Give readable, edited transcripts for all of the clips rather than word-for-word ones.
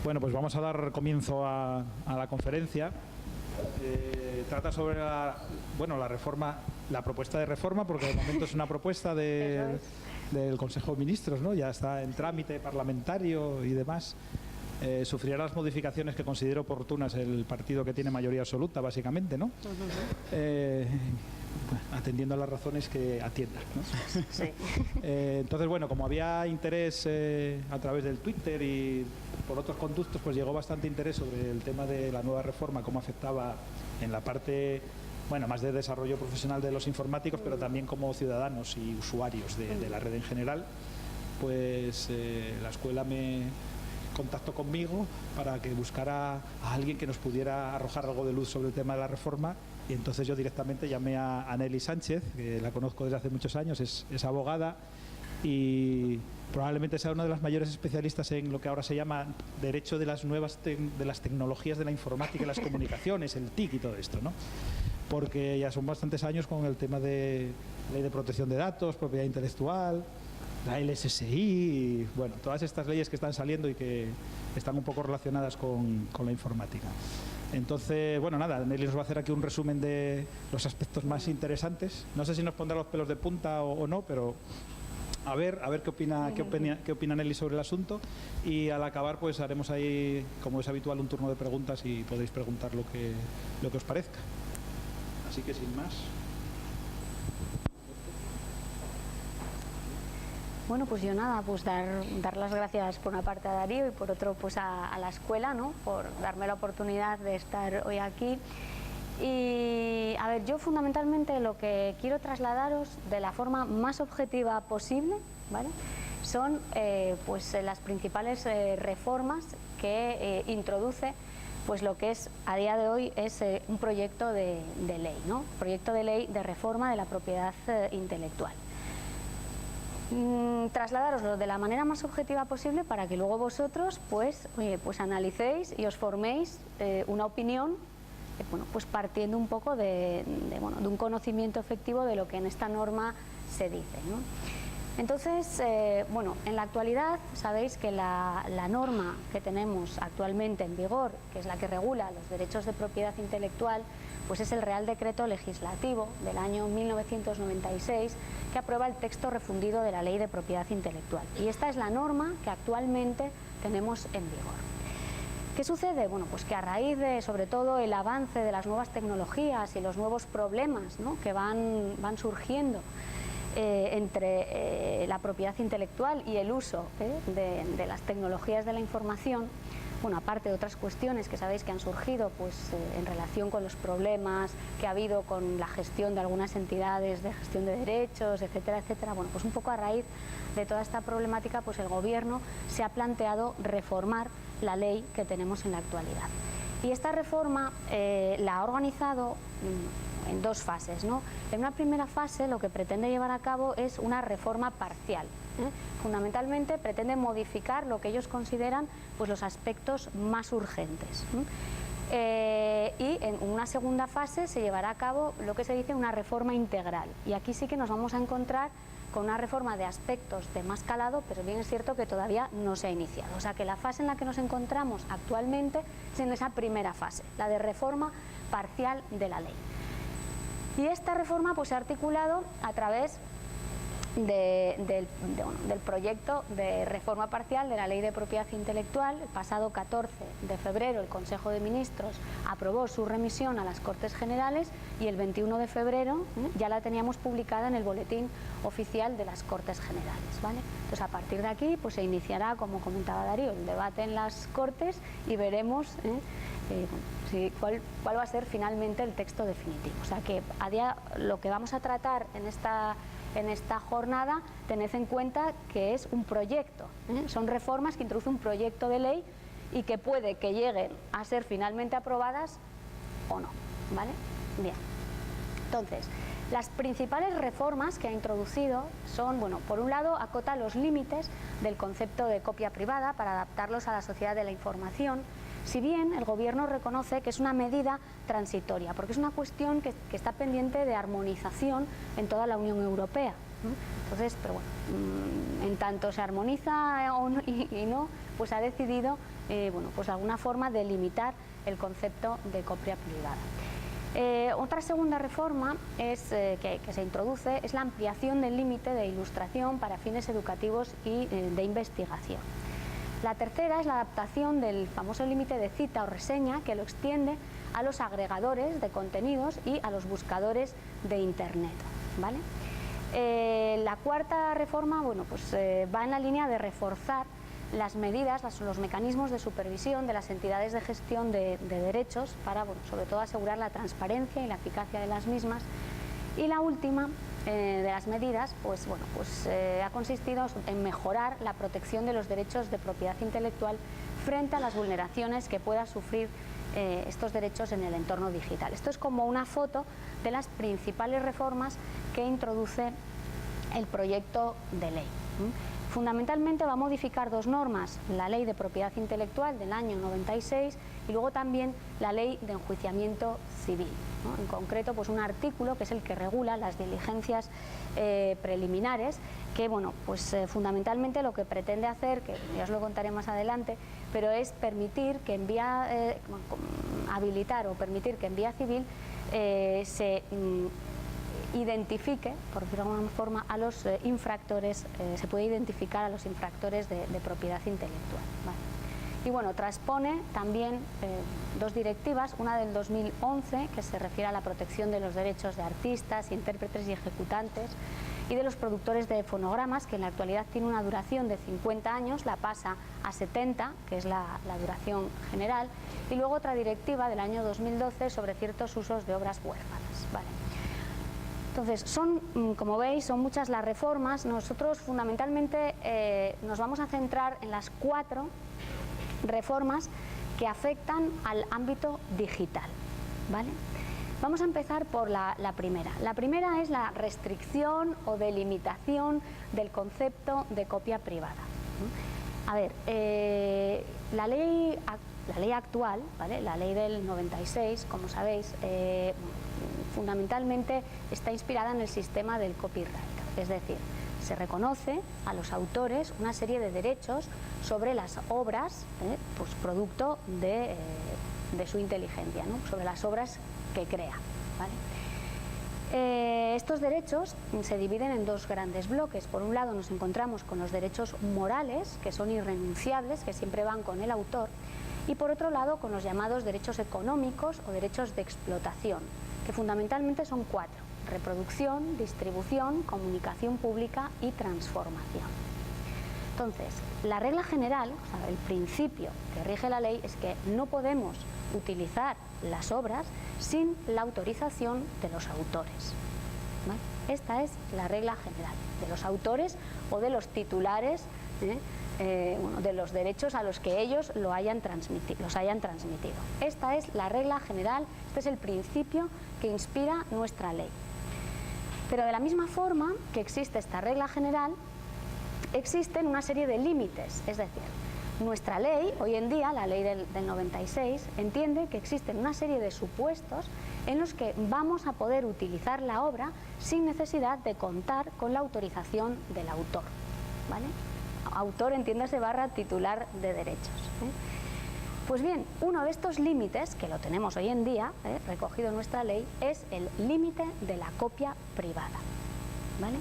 Bueno, pues vamos a dar comienzo a la conferencia. Trata sobre la reforma, la propuesta de reforma, porque de momento es una propuesta del Consejo de Ministros, ¿no? Ya está en trámite parlamentario y demás. Sufrirá las modificaciones que considere oportunas el partido que tiene mayoría absoluta, básicamente, ¿no? Atendiendo a las razones que atiendan, ¿no? Sí. Entonces, bueno, como había interés a través del Twitter y por otros conductos, pues llegó bastante interés sobre el tema de la nueva reforma, cómo afectaba en la parte, bueno, más de desarrollo profesional de los informáticos, pero también como ciudadanos y usuarios de la red en general. Pues la escuela me contactó conmigo para que buscara a alguien que nos pudiera arrojar algo de luz sobre el tema de la reforma, y entonces yo directamente llamé a Nelly Sánchez, que la conozco desde hace muchos años, es abogada y probablemente sea una de las mayores especialistas en lo que ahora se llama derecho de las nuevas de las tecnologías de la informática y las comunicaciones, el TIC y todo esto, ¿no? Porque ya son bastantes años con el tema de ley de protección de datos, propiedad intelectual, la LSSI, bueno, todas estas leyes que están saliendo y que están un poco relacionadas con la informática. Entonces, bueno, nada, Nelly nos va a hacer aquí un resumen de los aspectos más interesantes. No sé si nos pondrá los pelos de punta o no, pero a ver qué opina Nelly sobre el asunto, y al acabar pues haremos ahí, como es habitual, un turno de preguntas y podéis preguntar lo que os parezca. Así que sin más. Bueno, pues yo nada, pues dar las gracias por una parte a Darío y por otro pues a la escuela, ¿no? Por darme la oportunidad de estar hoy aquí. Y a ver, yo fundamentalmente lo que quiero trasladaros de la forma más objetiva posible, ¿vale? Son pues las principales reformas que introduce pues lo que es a día de hoy es un proyecto de ley, ¿no? Proyecto de ley de reforma de la propiedad intelectual. Trasladaroslo de la manera más objetiva posible para que luego vosotros pues analicéis y os forméis una opinión, bueno, pues partiendo un poco de un conocimiento efectivo de lo que en esta norma se dice, ¿no? Entonces, bueno, en la actualidad sabéis que la norma que tenemos actualmente en vigor, que es la que regula los derechos de propiedad intelectual, pues es el Real Decreto Legislativo del año 1996 que aprueba el texto refundido de la Ley de Propiedad Intelectual. Y esta es la norma que actualmente tenemos en vigor. ¿Qué sucede? Bueno, pues que a raíz de, sobre todo, el avance de las nuevas tecnologías y los nuevos problemas, ¿no?, que van surgiendo entre la propiedad intelectual y el uso de las tecnologías de la información, bueno, aparte de otras cuestiones que sabéis que han surgido pues en relación con los problemas que ha habido con la gestión de algunas entidades de gestión de derechos, etcétera, etcétera, bueno, pues un poco a raíz de toda esta problemática, pues el Gobierno se ha planteado reformar la ley que tenemos en la actualidad. Y esta reforma la ha organizado en dos fases, ¿no? En una primera fase lo que pretende llevar a cabo es una reforma parcial. Fundamentalmente pretende modificar lo que ellos consideran pues los aspectos más urgentes. Y en una segunda fase se llevará a cabo lo que se dice una reforma integral. Y aquí sí que nos vamos a encontrar con una reforma de aspectos de más calado, pero bien es cierto que todavía no se ha iniciado. O sea que la fase en la que nos encontramos actualmente es en esa primera fase, la de reforma parcial de la ley. Y esta reforma pues se ha articulado a través del proyecto de reforma parcial de la Ley de Propiedad Intelectual. El pasado 14 de febrero el Consejo de Ministros aprobó su remisión a las Cortes Generales y el 21 de febrero ya la teníamos publicada en el Boletín Oficial de las Cortes Generales, ¿vale? Entonces a partir de aquí pues se iniciará, como comentaba Darío, el debate en las Cortes y veremos cuál va a ser finalmente el texto definitivo. O sea que lo que vamos a tratar en esta jornada, tened en cuenta que es un proyecto, son reformas que introducen un proyecto de ley y que puede que lleguen a ser finalmente aprobadas o no, ¿vale? Bien, entonces, las principales reformas que ha introducido son, bueno, por un lado acota los límites del concepto de copia privada para adaptarlos a la sociedad de la información, si bien el Gobierno reconoce que es una medida transitoria, porque es una cuestión que está pendiente de armonización en toda la Unión Europea. Entonces, pero bueno, en tanto se armoniza y no, pues ha decidido bueno, pues de alguna forma delimitar el concepto de copia privada. Otra segunda reforma que se introduce es la ampliación del límite de ilustración para fines educativos y de investigación. La tercera es la adaptación del famoso límite de cita o reseña, que lo extiende a los agregadores de contenidos y a los buscadores de Internet, ¿vale? La cuarta reforma, bueno, pues, va en la línea de reforzar las medidas, los mecanismos de supervisión de las entidades de gestión de derechos para, bueno, sobre todo asegurar la transparencia y la eficacia de las mismas. Y la última de las medidas, pues, bueno, pues, ha consistido en mejorar la protección de los derechos de propiedad intelectual frente a las vulneraciones que pueda sufrir estos derechos en el entorno digital. Esto es como una foto de las principales reformas que introduce el proyecto de ley. Fundamentalmente va a modificar dos normas, la Ley de Propiedad Intelectual del año 96 y luego también la Ley de Enjuiciamiento Civil, ¿no? En concreto, pues un artículo que es el que regula las diligencias preliminares, que, bueno, pues fundamentalmente lo que pretende hacer, que ya os lo contaré más adelante, pero es permitir que habilitar o permitir que en vía civil se identifique, por decirlo de alguna forma, a los infractores, se puede identificar a los infractores de propiedad intelectual, ¿vale? Y bueno, transpone también dos directivas, una del 2011 que se refiere a la protección de los derechos de artistas, intérpretes y ejecutantes y de los productores de fonogramas, que en la actualidad tiene una duración de 50 años, la pasa a 70, que es la duración general, y luego otra directiva del año 2012 sobre ciertos usos de obras huérfanas, ¿vale? Entonces, como veis, son muchas las reformas. Nosotros fundamentalmente nos vamos a centrar en las 4 reformas que afectan al ámbito digital, ¿vale? Vamos a empezar por la primera. La primera es la restricción o delimitación del concepto de copia privada. A ver, la ley actual, ¿vale? La ley del 96, como sabéis, fundamentalmente está inspirada en el sistema del copyright, es decir, se reconoce a los autores una serie de derechos sobre las obras, pues producto de su inteligencia, ¿no? Sobre las obras que crea, ¿vale? Estos derechos se dividen en dos grandes bloques. Por un lado nos encontramos con los derechos morales, que son irrenunciables, que siempre van con el autor, y por otro lado con los llamados derechos económicos o derechos de explotación, que fundamentalmente son 4: reproducción, distribución, comunicación pública y transformación. Entonces, la regla general, o sea, el principio que rige la ley es que no podemos utilizar las obras sin la autorización de los autores, ¿vale? Esta es la regla general, de los autores o de los titulares de los derechos a los que ellos los hayan transmitido. Esta es la regla general, este es el principio que inspira nuestra ley. Pero de la misma forma que existe esta regla general, existen una serie de límites, es decir, nuestra ley, hoy en día, la ley del 96, entiende que existen una serie de supuestos en los que vamos a poder utilizar la obra sin necesidad de contar con la autorización del autor, ¿vale? Autor, entiéndase, / titular de derechos, ¿eh? Pues bien, uno de estos límites, que lo tenemos hoy en día, recogido en nuestra ley, es el límite de la copia privada, ¿vale?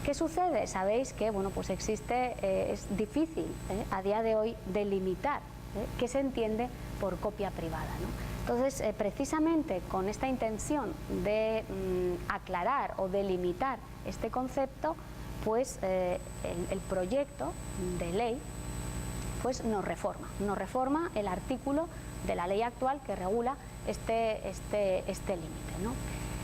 ¿Qué sucede? Sabéis que, bueno, pues existe, es difícil a día de hoy delimitar qué se entiende por copia privada, ¿no? Entonces, precisamente con esta intención de aclarar o delimitar este concepto, pues el proyecto de ley pues nos reforma el artículo de la ley actual que regula este límite, ¿no?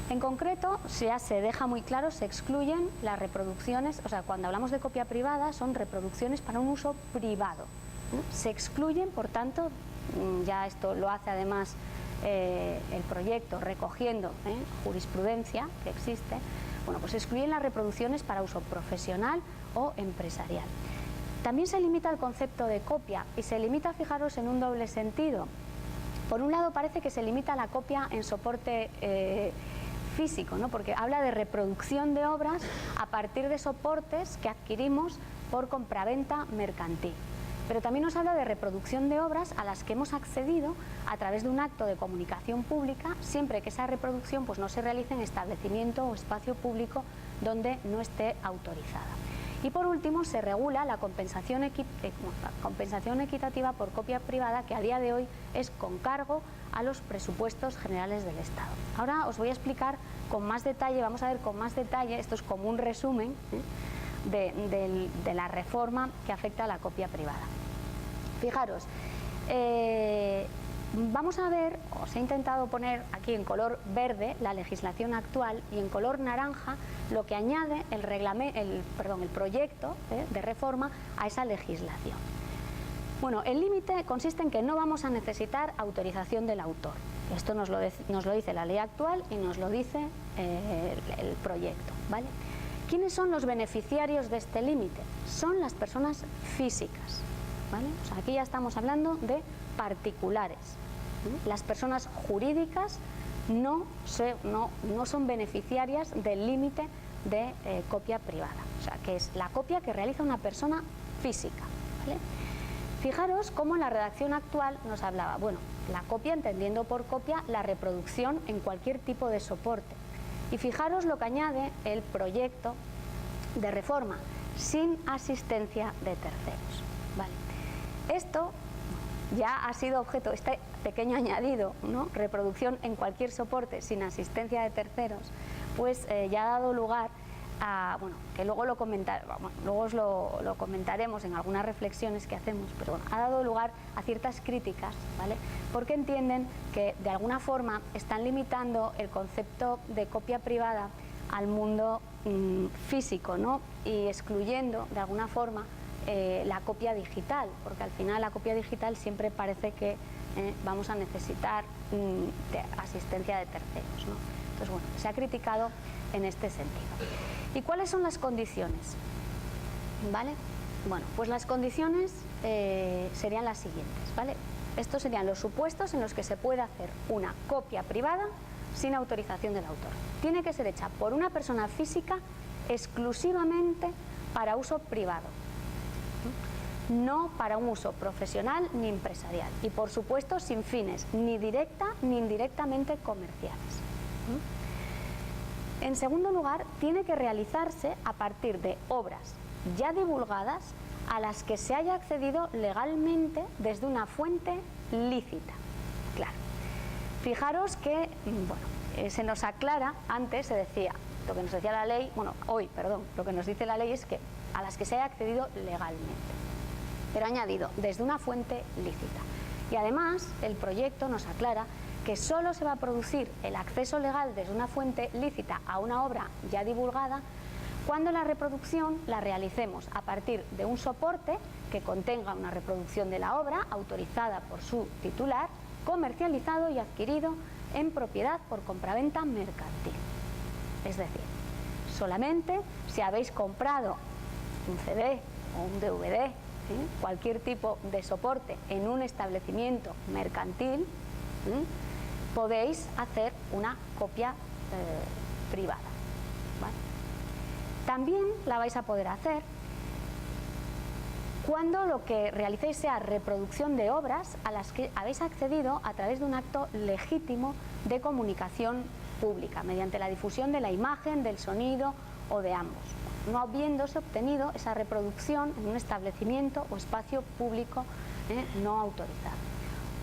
En concreto, ya se deja muy claro, se excluyen las reproducciones, o sea, cuando hablamos de copia privada son reproducciones para un uso privado, ¿no? Se excluyen, por tanto, ya esto lo hace además el proyecto recogiendo jurisprudencia que existe, bueno, pues se excluyen las reproducciones para uso profesional o empresarial. También se limita el concepto de copia y se limita, fijaros, en un doble sentido. Por un lado parece que se limita la copia en soporte físico, ¿no? Porque habla de reproducción de obras a partir de soportes que adquirimos por compraventa mercantil. Pero también nos habla de reproducción de obras a las que hemos accedido a través de un acto de comunicación pública, siempre que esa reproducción pues, no se realice en establecimiento o espacio público donde no esté autorizada. Y por último, se regula la compensación equitativa por copia privada, que a día de hoy es con cargo a los presupuestos generales del Estado. Ahora os voy a explicar con más detalle, vamos a ver con más detalle, esto es como un resumen de la reforma que afecta a la copia privada. Fijaros, vamos a ver, os he intentado poner aquí en color verde la legislación actual y en color naranja lo que añade el proyecto de reforma a esa legislación. Bueno, el límite consiste en que no vamos a necesitar autorización del autor. Esto nos lo dice la ley actual y nos lo dice el proyecto, ¿vale? ¿Quiénes son los beneficiarios de este límite? Son las personas físicas, ¿vale? O sea, aquí ya estamos hablando de particulares. Las personas jurídicas no son beneficiarias del límite de copia privada, o sea, que es la copia que realiza una persona física, ¿vale? Fijaros cómo la redacción actual nos hablaba, bueno, la copia, entendiendo por copia la reproducción en cualquier tipo de soporte. Y fijaros lo que añade el proyecto de reforma, sin asistencia de terceros, ¿vale? Esto ya ha sido objeto, este pequeño añadido, ¿no? Reproducción en cualquier soporte sin asistencia de terceros, pues ya ha dado lugar a, bueno, que luego luego os lo comentaremos en algunas reflexiones que hacemos, pero bueno, ha dado lugar a ciertas críticas, ¿vale? Porque entienden que de alguna forma están limitando el concepto de copia privada al mundo físico, ¿no? Y excluyendo de alguna forma la copia digital, porque al final la copia digital siempre parece que vamos a necesitar de asistencia de terceros, ¿no? Entonces, bueno, se ha criticado en este sentido. ¿Y cuáles son las condiciones? ¿Vale? Bueno, pues las condiciones serían las siguientes, ¿vale? Estos serían los supuestos en los que se puede hacer una copia privada sin autorización del autor. Tiene que ser hecha por una persona física exclusivamente para uso privado, no para un uso profesional ni empresarial, y por supuesto sin fines ni directa ni indirectamente comerciales. En segundo lugar, tiene que realizarse a partir de obras ya divulgadas a las que se haya accedido legalmente desde una fuente lícita. Claro. Fijaros que, bueno, se nos aclara, antes se decía, lo que nos decía la ley, bueno, hoy, perdón, lo que nos dice la ley es que a las que se haya accedido legalmente, pero añadido desde una fuente lícita. Y además, el proyecto nos aclara que solo se va a producir el acceso legal desde una fuente lícita a una obra ya divulgada cuando la reproducción la realicemos a partir de un soporte que contenga una reproducción de la obra autorizada por su titular, comercializado y adquirido en propiedad por compraventa mercantil. Es decir, solamente si habéis comprado un CD o un DVD, cualquier tipo de soporte en un establecimiento mercantil, podéis hacer una copia privada, ¿vale? También la vais a poder hacer cuando lo que realicéis sea reproducción de obras a las que habéis accedido a través de un acto legítimo de comunicación pública, mediante la difusión de la imagen, del sonido o de ambos, no habiéndose obtenido esa reproducción en un establecimiento o espacio público no autorizado.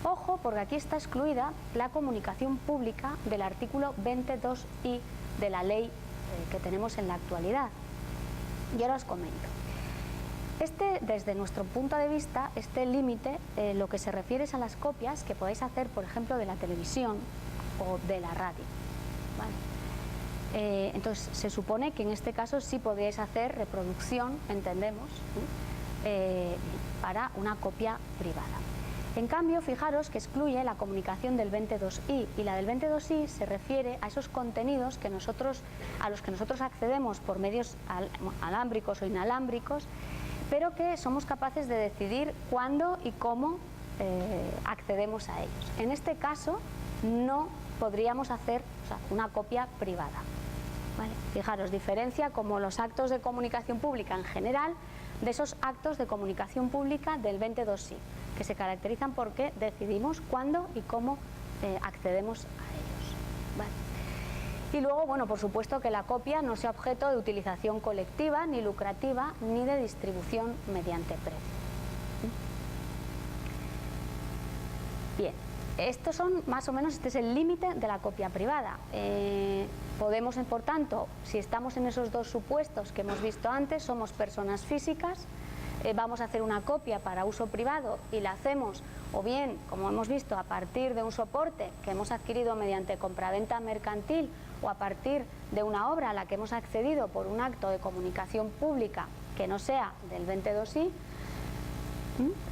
Ojo, porque aquí está excluida la comunicación pública del artículo 22i de la ley que tenemos en la actualidad. Y ahora os comento. Desde nuestro punto de vista, este límite lo que se refiere es a las copias que podéis hacer, por ejemplo, de la televisión o de la radio, ¿vale? Entonces, se supone que en este caso sí podéis hacer reproducción, entendemos, para una copia privada. En cambio, fijaros que excluye la comunicación del 22i, y la del 22i se refiere a esos contenidos que a los que nosotros accedemos por medios alámbricos o inalámbricos, pero que somos capaces de decidir cuándo y cómo accedemos a ellos. En este caso no podríamos hacer una copia privada, ¿vale? Fijaros, diferencia como los actos de comunicación pública en general de esos actos de comunicación pública del 22I, que se caracterizan porque decidimos cuándo y cómo accedemos a ellos. ¿Vale? Y luego, bueno, por supuesto que la copia no sea objeto de utilización colectiva, ni lucrativa, ni de distribución mediante precio. Bien, estos son más o menos, este es el límite de la copia privada. Podemos, por tanto, si estamos en esos dos supuestos que hemos visto antes, somos personas físicas, vamos a hacer una copia para uso privado y la hacemos, o bien, como hemos visto, a partir de un soporte que hemos adquirido mediante compraventa mercantil o a partir de una obra a la que hemos accedido por un acto de comunicación pública que no sea del 22I,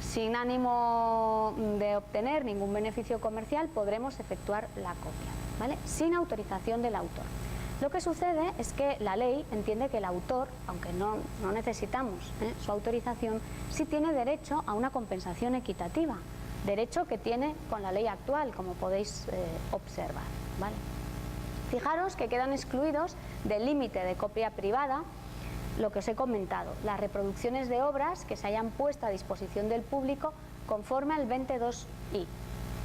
sin ánimo de obtener ningún beneficio comercial, podremos efectuar la copia, ¿vale? Sin autorización del autor. Lo que sucede es que la ley entiende que el autor, aunque no necesitamos su autorización, sí tiene derecho a una compensación equitativa, derecho que tiene con la ley actual, como podéis observar, ¿vale? Fijaros que quedan excluidos del límite de copia privada lo que os he comentado, las reproducciones de obras que se hayan puesto a disposición del público conforme al 22I,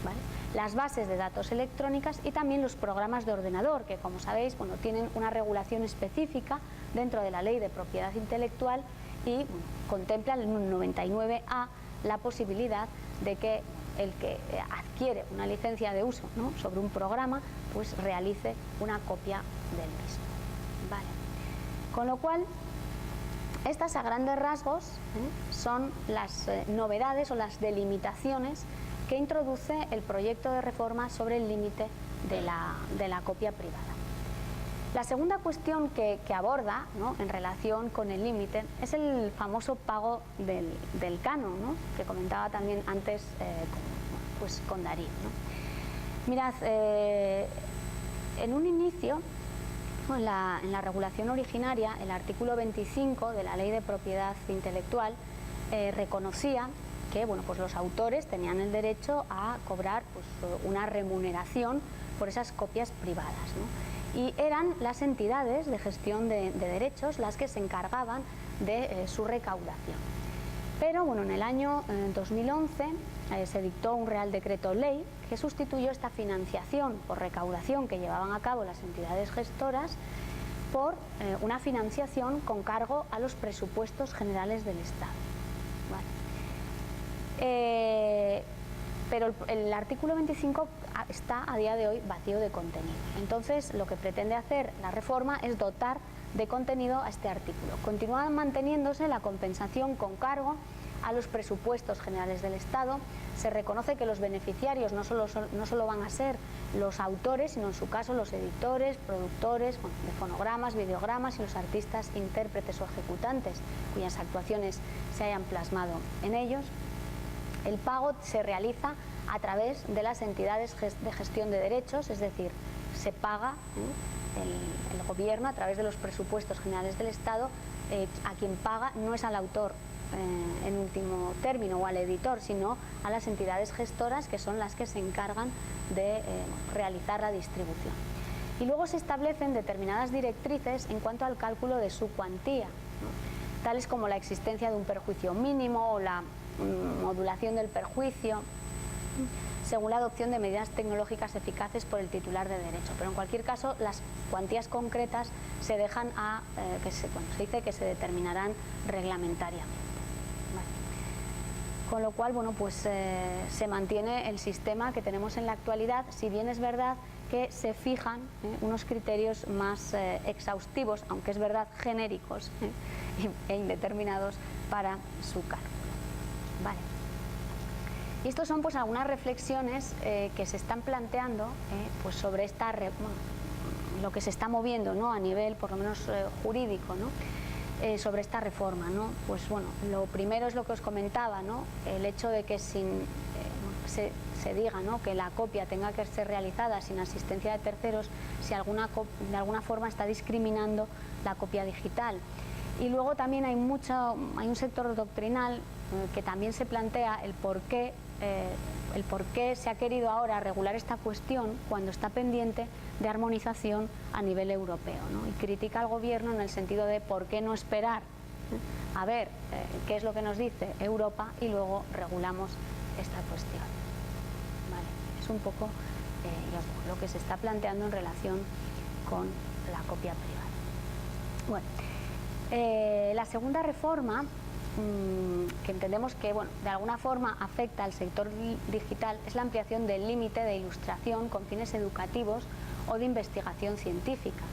¿vale? Las bases de datos electrónicas y también los programas de ordenador, que como sabéis, bueno, tienen una regulación específica dentro de la Ley de Propiedad Intelectual y contempla el 99A la posibilidad de que el que adquiere una licencia de uso, ¿no?, sobre un programa, pues realice una copia del mismo, ¿vale? Con lo cual, estas a grandes rasgos son las novedades o las delimitaciones que introduce el proyecto de reforma sobre el límite de la copia privada. La segunda cuestión que aborda, ¿no?, en relación con el límite es el famoso pago del canon, ¿no?, que comentaba también antes con Darío, ¿no? Mirad, en un inicio, en la regulación originaria, el artículo 25 de la Ley de Propiedad Intelectual reconocía que, bueno, pues los autores tenían el derecho a cobrar, pues, una remuneración por esas copias privadas, ¿no? Y eran las entidades de gestión de derechos las que se encargaban de su recaudación. Pero bueno, en el año 2011 se dictó un Real Decreto Ley que sustituyó esta financiación por recaudación que llevaban a cabo las entidades gestoras por una financiación con cargo a los presupuestos generales del Estado. ¿Vale? Pero el artículo 25 está a día de hoy vacío de contenido. Entonces, lo que pretende hacer la reforma es dotar de contenido a este artículo. Continúa manteniéndose la compensación con cargo a los presupuestos generales del Estado. Se reconoce que los beneficiarios no solo van a ser los autores, sino en su caso los editores, productores, bueno, de fonogramas, videogramas y los artistas, intérpretes o ejecutantes cuyas actuaciones se hayan plasmado en ellos. El pago se realiza a través de las entidades de gestión de derechos, es decir, se paga el gobierno a través de los presupuestos generales del Estado. A quien paga no es al autor en último término o al editor, sino a las entidades gestoras, que son las que se encargan de realizar la distribución. Y luego se establecen determinadas directrices en cuanto al cálculo de su cuantía, ¿no?, tales como la existencia de un perjuicio mínimo o la modulación del perjuicio, según la adopción de medidas tecnológicas eficaces por el titular de derecho. Pero en cualquier caso, las cuantías concretas se dejan se dice que se determinarán reglamentariamente. Vale. Con lo cual, bueno, pues se mantiene el sistema que tenemos en la actualidad, si bien es verdad que se fijan unos criterios más exhaustivos, aunque es verdad genéricos e indeterminados para su cálculo. Vale. Y estos son, pues, algunas reflexiones que se están planteando pues sobre lo que se está moviendo, ¿no?, a nivel por lo menos jurídico, ¿no?, sobre esta reforma, ¿no? Pues bueno, lo primero es lo que os comentaba, ¿no?, el hecho de que se diga, ¿no?, que la copia tenga que ser realizada sin asistencia de terceros, si de alguna forma está discriminando la copia digital. Y luego también hay un sector doctrinal que también se plantea el por qué se ha querido ahora regular esta cuestión cuando está pendiente de armonización a nivel europeo, ¿no? Y critica al gobierno en el sentido de por qué no esperar a ver qué es lo que nos dice Europa y luego regulamos esta cuestión. Vale, es un poco lo que se está planteando en relación con la copia privada. Bueno, la segunda reforma, que entendemos que de alguna forma afecta al sector digital, es la ampliación del límite de ilustración con fines educativos o de investigación científica.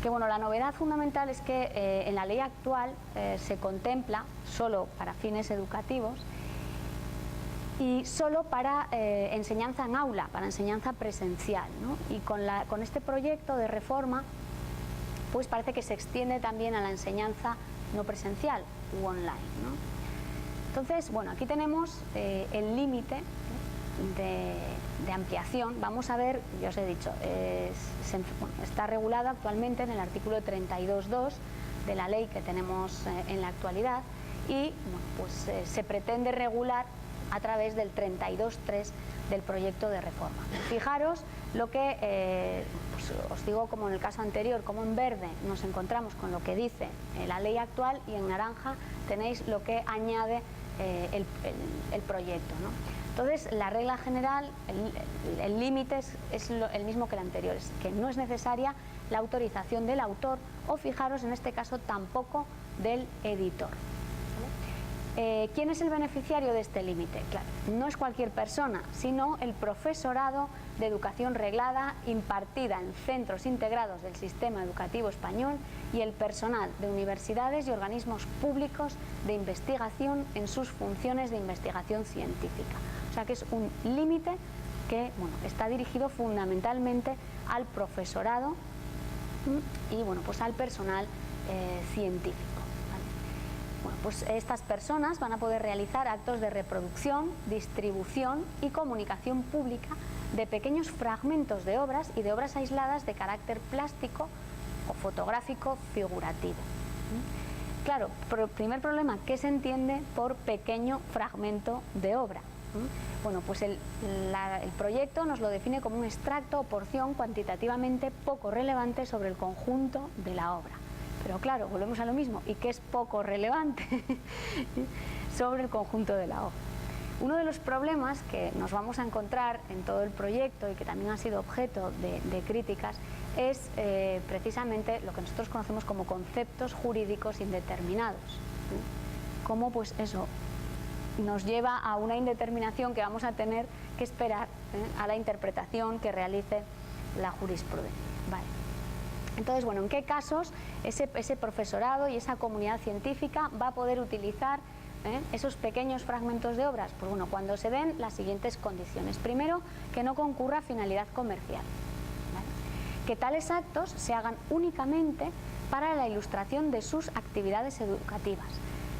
Que la novedad fundamental es que en la ley actual se contempla solo para fines educativos y solo para enseñanza en aula, para enseñanza presencial, ¿no? Y con este proyecto de reforma pues parece que se extiende también a la enseñanza no presencial u online, ¿no? Entonces, aquí tenemos el límite de ampliación. Vamos a ver, ya os he dicho, está regulada actualmente en el artículo 32.2 de la ley que tenemos en la actualidad y se pretende regular a través del 32.3 del proyecto de reforma. Fijaros lo que os digo, como en el caso anterior, como en verde nos encontramos con lo que dice la ley actual y en naranja tenéis lo que añade el proyecto, ¿no? Entonces, la regla general, el límite es el mismo que el anterior, es que no es necesaria la autorización del autor o, fijaros, en este caso tampoco del editor. ¿Quién es el beneficiario de este límite? Claro, no es cualquier persona, sino el profesorado de educación reglada impartida en centros integrados del sistema educativo español y el personal de universidades y organismos públicos de investigación en sus funciones de investigación científica. O sea que es un límite que está dirigido fundamentalmente al profesorado y pues al personal científico. Pues estas personas van a poder realizar actos de reproducción, distribución y comunicación pública de pequeños fragmentos de obras y de obras aisladas de carácter plástico o fotográfico figurativo. Claro, primer problema, ¿qué se entiende por pequeño fragmento de obra? Pues el proyecto nos lo define como un extracto o porción cuantitativamente poco relevante sobre el conjunto de la obra. Pero claro, volvemos a lo mismo. ¿Y qué es poco relevante sobre el conjunto de la obra? Uno de los problemas que nos vamos a encontrar en todo el proyecto y que también ha sido objeto de críticas es precisamente lo que nosotros conocemos como conceptos jurídicos indeterminados. Cómo pues eso nos lleva a una indeterminación que vamos a tener que esperar a la interpretación que realice la jurisprudencia. Vale. Entonces, ¿en qué casos ese profesorado y esa comunidad científica va a poder utilizar esos pequeños fragmentos de obras? Pues cuando se den las siguientes condiciones. Primero, que no concurra finalidad comercial. ¿Vale? Que tales actos se hagan únicamente para la ilustración de sus actividades educativas.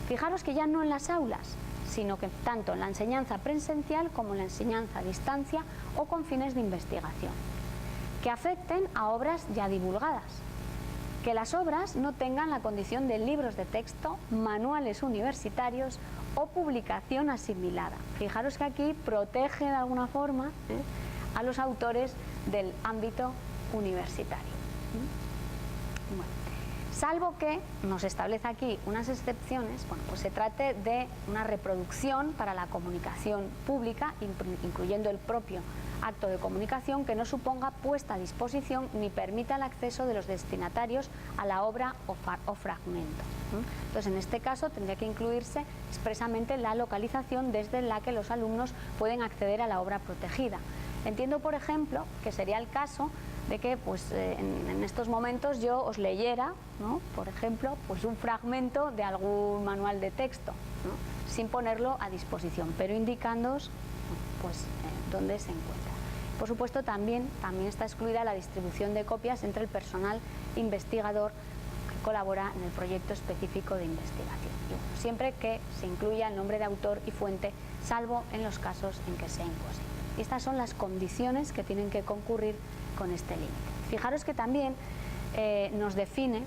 Fijaros que ya no en las aulas, sino que tanto en la enseñanza presencial como en la enseñanza a distancia o con fines de investigación. Que afecten a obras ya divulgadas, que las obras no tengan la condición de libros de texto, manuales universitarios o publicación asimilada. Fijaros que aquí protege de alguna forma a los autores del ámbito universitario. Salvo que nos establece aquí unas excepciones, pues se trate de una reproducción para la comunicación pública, incluyendo el propio acto de comunicación, que no suponga puesta a disposición ni permita el acceso de los destinatarios a la obra o fragmento. Entonces, en este caso tendría que incluirse expresamente la localización desde la que los alumnos pueden acceder a la obra protegida. Entiendo, por ejemplo, que sería el caso de que en estos momentos yo os leyera, ¿no?, por ejemplo, un fragmento de algún manual de texto, ¿no?, sin ponerlo a disposición, pero indicándoos dónde se encuentra. Por supuesto, también está excluida la distribución de copias entre el personal investigador que colabora en el proyecto específico de investigación. Y siempre que se incluya el nombre de autor y fuente, salvo en los casos en que sea imposible. Y estas son las condiciones que tienen que concurrir con este límite. Fijaros que también nos define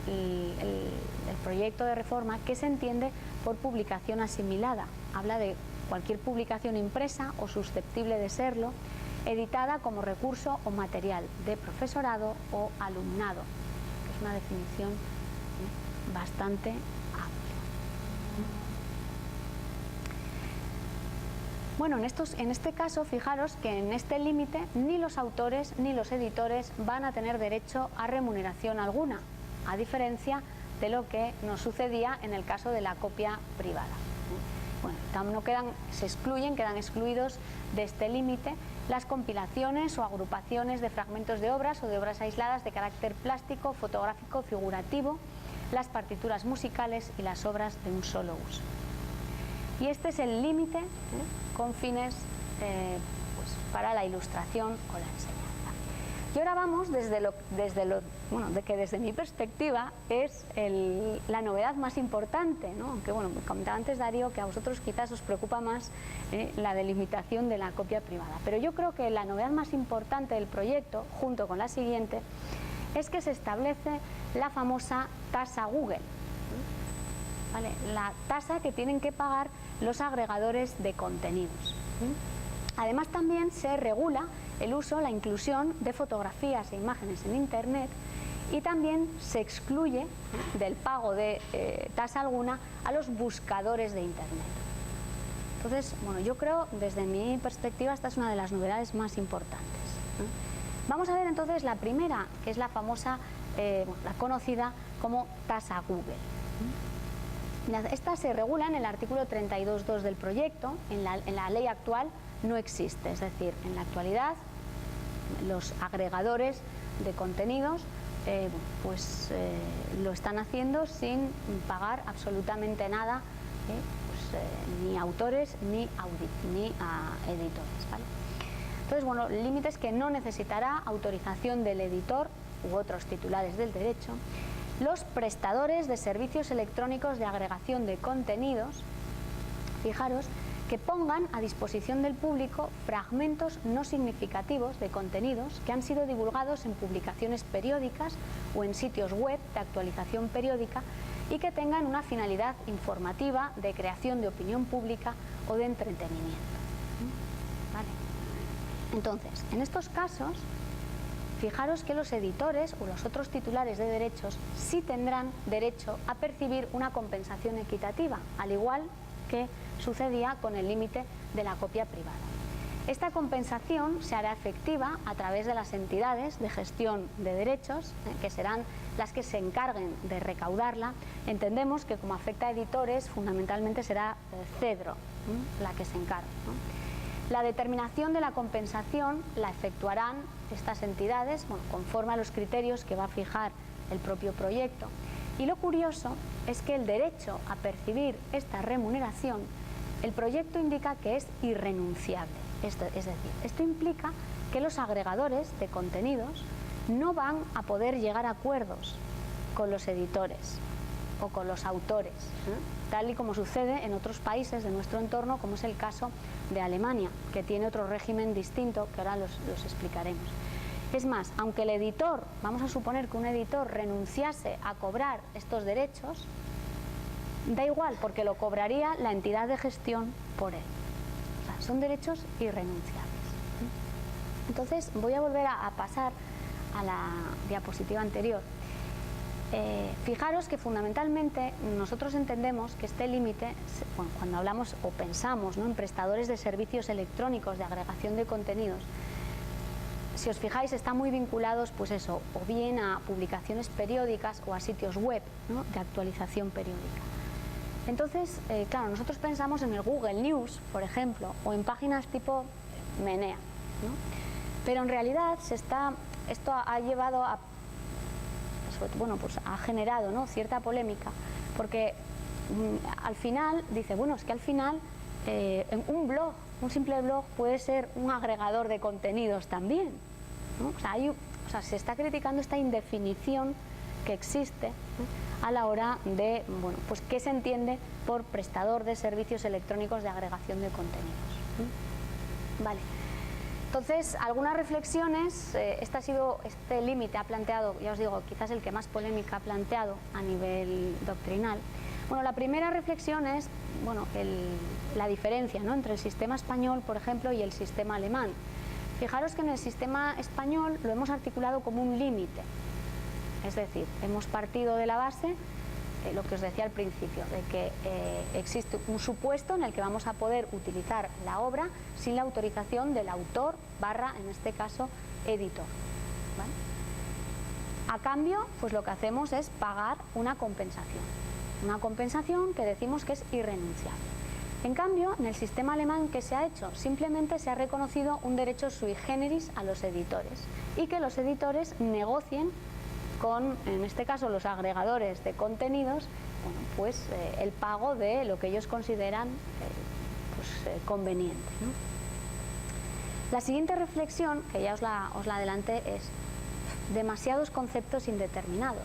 el proyecto de reforma qué se entiende por publicación asimilada. Habla de cualquier publicación impresa o susceptible de serlo, editada como recurso o material de profesorado o alumnado, que es una definición bastante amplia. Bueno, en este caso, fijaros que en este límite ni los autores ni los editores van a tener derecho a remuneración alguna, a diferencia de lo que nos sucedía en el caso de la copia privada. Bueno, no quedan excluidos de este límite las compilaciones o agrupaciones de fragmentos de obras o de obras aisladas de carácter plástico, fotográfico, figurativo, las partituras musicales y las obras de un solo uso. Y este es el límite con fines pues, para la ilustración o la enseñanza. Y ahora vamos desde mi perspectiva es la novedad más importante, ¿no? Aunque bueno, me comentaba antes Darío que a vosotros quizás os preocupa más la delimitación de la copia privada, pero yo creo que la novedad más importante del proyecto, junto con la siguiente, es que se establece la famosa tasa Google, ¿vale? La tasa que tienen que pagar los agregadores de contenidos. Además también se regula el uso, la inclusión de fotografías e imágenes en Internet y también se excluye del pago de tasa alguna a los buscadores de Internet. Entonces, bueno, yo creo, desde mi perspectiva, esta es una de las novedades más importantes. Vamos a ver entonces la primera, que es la famosa, la conocida como tasa Google. Esta se regula en el artículo 32.2 del proyecto, en la ley actual no existe, es decir, en la actualidad los agregadores de contenidos lo están haciendo sin pagar absolutamente nada, ni a autores ni a editores, ¿vale? Entonces, bueno, el límite es que no necesitará autorización del editor u otros titulares del derecho los prestadores de servicios electrónicos de agregación de contenidos, fijaros, que pongan a disposición del público fragmentos no significativos de contenidos que han sido divulgados en publicaciones periódicas o en sitios web de actualización periódica y que tengan una finalidad informativa, de creación de opinión pública o de entretenimiento. ¿Vale? Entonces, en estos casos, fijaros que los editores o los otros titulares de derechos sí tendrán derecho a percibir una compensación equitativa, al igual que sucedía con el límite de la copia privada. Esta compensación se hará efectiva a través de las entidades de gestión de derechos, que serán las que se encarguen de recaudarla. Entendemos que como afecta a editores, fundamentalmente será Cedro la que se encargue, ¿no? La determinación de la compensación la efectuarán estas entidades, bueno, conforme a los criterios que va a fijar el propio proyecto. Y lo curioso es que el derecho a percibir esta remuneración, el proyecto indica que es irrenunciable. Es decir, esto implica que los agregadores de contenidos no van a poder llegar a acuerdos con los editores o con los autores, tal y como sucede en otros países de nuestro entorno, como es el caso de Alemania, que tiene otro régimen distinto que ahora los explicaremos. Es más, aunque el editor, vamos a suponer que un editor renunciase a cobrar estos derechos, da igual, porque lo cobraría la entidad de gestión por él. O sea, son derechos irrenunciables. Entonces, voy a volver a pasar a la diapositiva anterior. Fijaros que fundamentalmente nosotros entendemos que este límite, bueno, cuando hablamos o pensamos, ¿no?, en prestadores de servicios electrónicos de agregación de contenidos, si os fijáis, están muy vinculados, pues eso, o bien a publicaciones periódicas o a sitios web, ¿no?, de actualización periódica. Entonces, claro, nosotros pensamos en el Google News, por ejemplo, o en páginas tipo Menea, ¿no? Pero en realidad esto ha llevado a, bueno, pues ha generado, ¿no?, cierta polémica, porque al final dice, bueno, es que al final un simple blog puede ser un agregador de contenidos también, ¿no? O sea, se está criticando esta indefinición que existe, ¿no?, a la hora de, bueno, pues qué se entiende por prestador de servicios electrónicos de agregación de contenidos, ¿no? Vale. Entonces, algunas reflexiones. Este límite ha planteado, ya os digo, quizás el que más polémica ha planteado a nivel doctrinal. Bueno, la primera reflexión es, bueno, la diferencia, ¿no?, entre el sistema español, por ejemplo, y el sistema alemán. Fijaros que en el sistema español lo hemos articulado como un límite, es decir, hemos partido de la base lo que os decía al principio, de que existe un supuesto en el que vamos a poder utilizar la obra sin la autorización del autor / en este caso, editor, ¿vale? A cambio, pues lo que hacemos es pagar una compensación que decimos que es irrenunciable. En cambio, en el sistema alemán, ¿qué se ha hecho? Simplemente se ha reconocido un derecho sui generis a los editores y que los editores negocien con, en este caso, los agregadores de contenidos, bueno, pues el pago de lo que ellos consideran conveniente, ¿no? La siguiente reflexión, que ya os la adelanté, es demasiados conceptos indeterminados.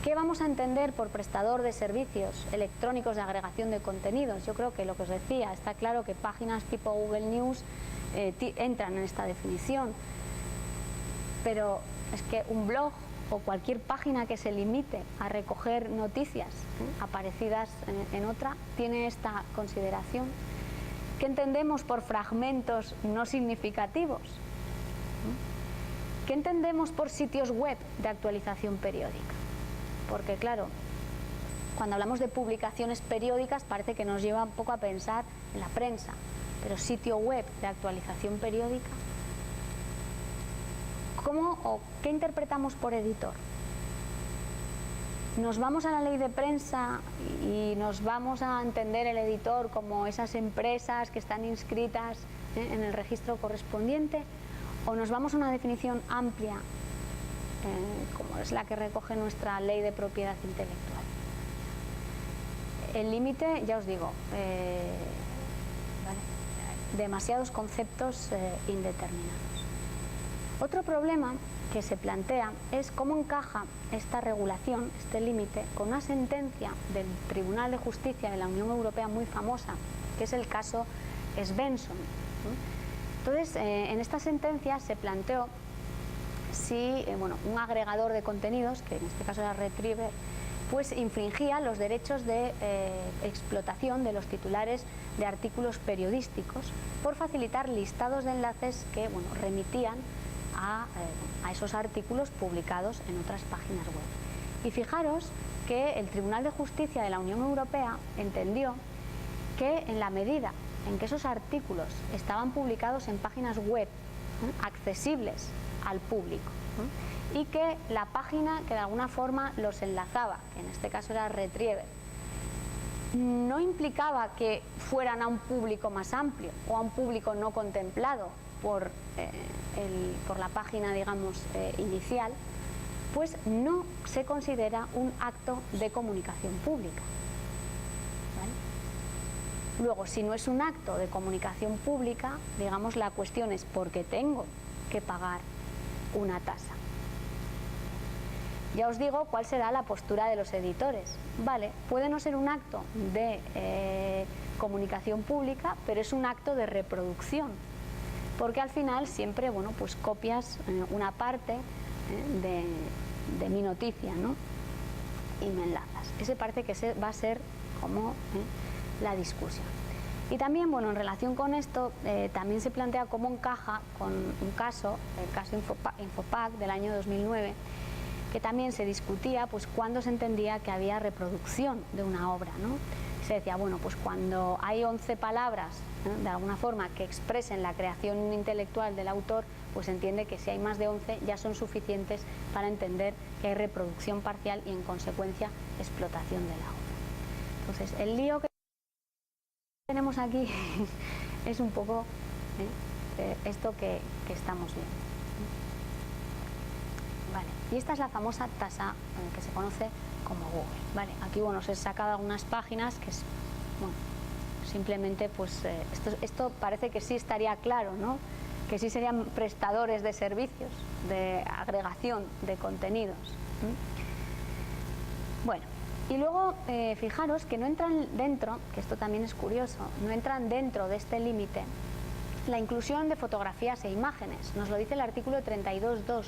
¿Qué vamos a entender por prestador de servicios electrónicos de agregación de contenidos? Yo creo que lo que os decía, está claro que páginas tipo Google News entran en esta definición, pero es que un blog o cualquier página que se limite a recoger noticias aparecidas en otra tiene esta consideración. ¿Qué entendemos por fragmentos no significativos? ¿Qué entendemos por sitios web de actualización periódica? Porque claro, cuando hablamos de publicaciones periódicas parece que nos lleva un poco a pensar en la prensa, pero sitio web de actualización periódica, ¿cómo o qué interpretamos por editor? ¿Nos vamos a la ley de prensa y nos vamos a entender el editor como esas empresas que están inscritas en el registro correspondiente? ¿O nos vamos a una definición amplia, como es la que recoge nuestra ley de propiedad intelectual? El límite, ya os digo, ¿vale? Demasiados conceptos indeterminados. Otro problema que se plantea es cómo encaja esta regulación, este límite, con una sentencia del Tribunal de Justicia de la Unión Europea muy famosa, que es el caso Svensson. Entonces, en esta sentencia se planteó si un agregador de contenidos, que en este caso era Retriever, pues infringía los derechos de explotación de los titulares de artículos periodísticos por facilitar listados de enlaces que remitían a esos artículos publicados en otras páginas web. Y fijaros que el Tribunal de Justicia de la Unión Europea entendió que en la medida en que esos artículos estaban publicados en páginas web accesibles al público y que la página que de alguna forma los enlazaba, que en este caso era Retriever, no implicaba que fueran a un público más amplio o a un público no contemplado por la página, digamos, inicial, pues no se considera un acto de comunicación pública. ¿Vale? Luego, si no es un acto de comunicación pública, digamos, la cuestión es ¿por qué tengo que pagar una tasa? Ya os digo cuál será la postura de los editores. Vale, puede no ser un acto de comunicación pública, pero es un acto de reproducción, porque al final siempre, pues copias una parte de mi noticia, ¿no? Y me enlazas. Ese parece que va a ser como la discusión. Y también, en relación con esto, también se plantea cómo encaja con un caso, el caso Infopack del año 2009, que también se discutía pues cuándo se entendía que había reproducción de una obra, ¿no? Se decía, pues cuando hay 11 palabras, ¿no?, de alguna forma que expresen la creación intelectual del autor, pues se entiende que si hay más de 11 ya son suficientes para entender que hay reproducción parcial y en consecuencia explotación de la obra. Entonces, el lío que tenemos aquí es un poco esto que estamos viendo. Vale. Y esta es la famosa tasa que se conoce como Google. Vale. Aquí os he sacado algunas páginas que es, simplemente pues esto parece que sí estaría claro, ¿no? Que sí serían prestadores de servicios, de agregación de contenidos. Bueno, y luego fijaros que no entran dentro, que esto también es curioso, no entran dentro de este límite la inclusión de fotografías e imágenes. Nos lo dice el artículo 32.2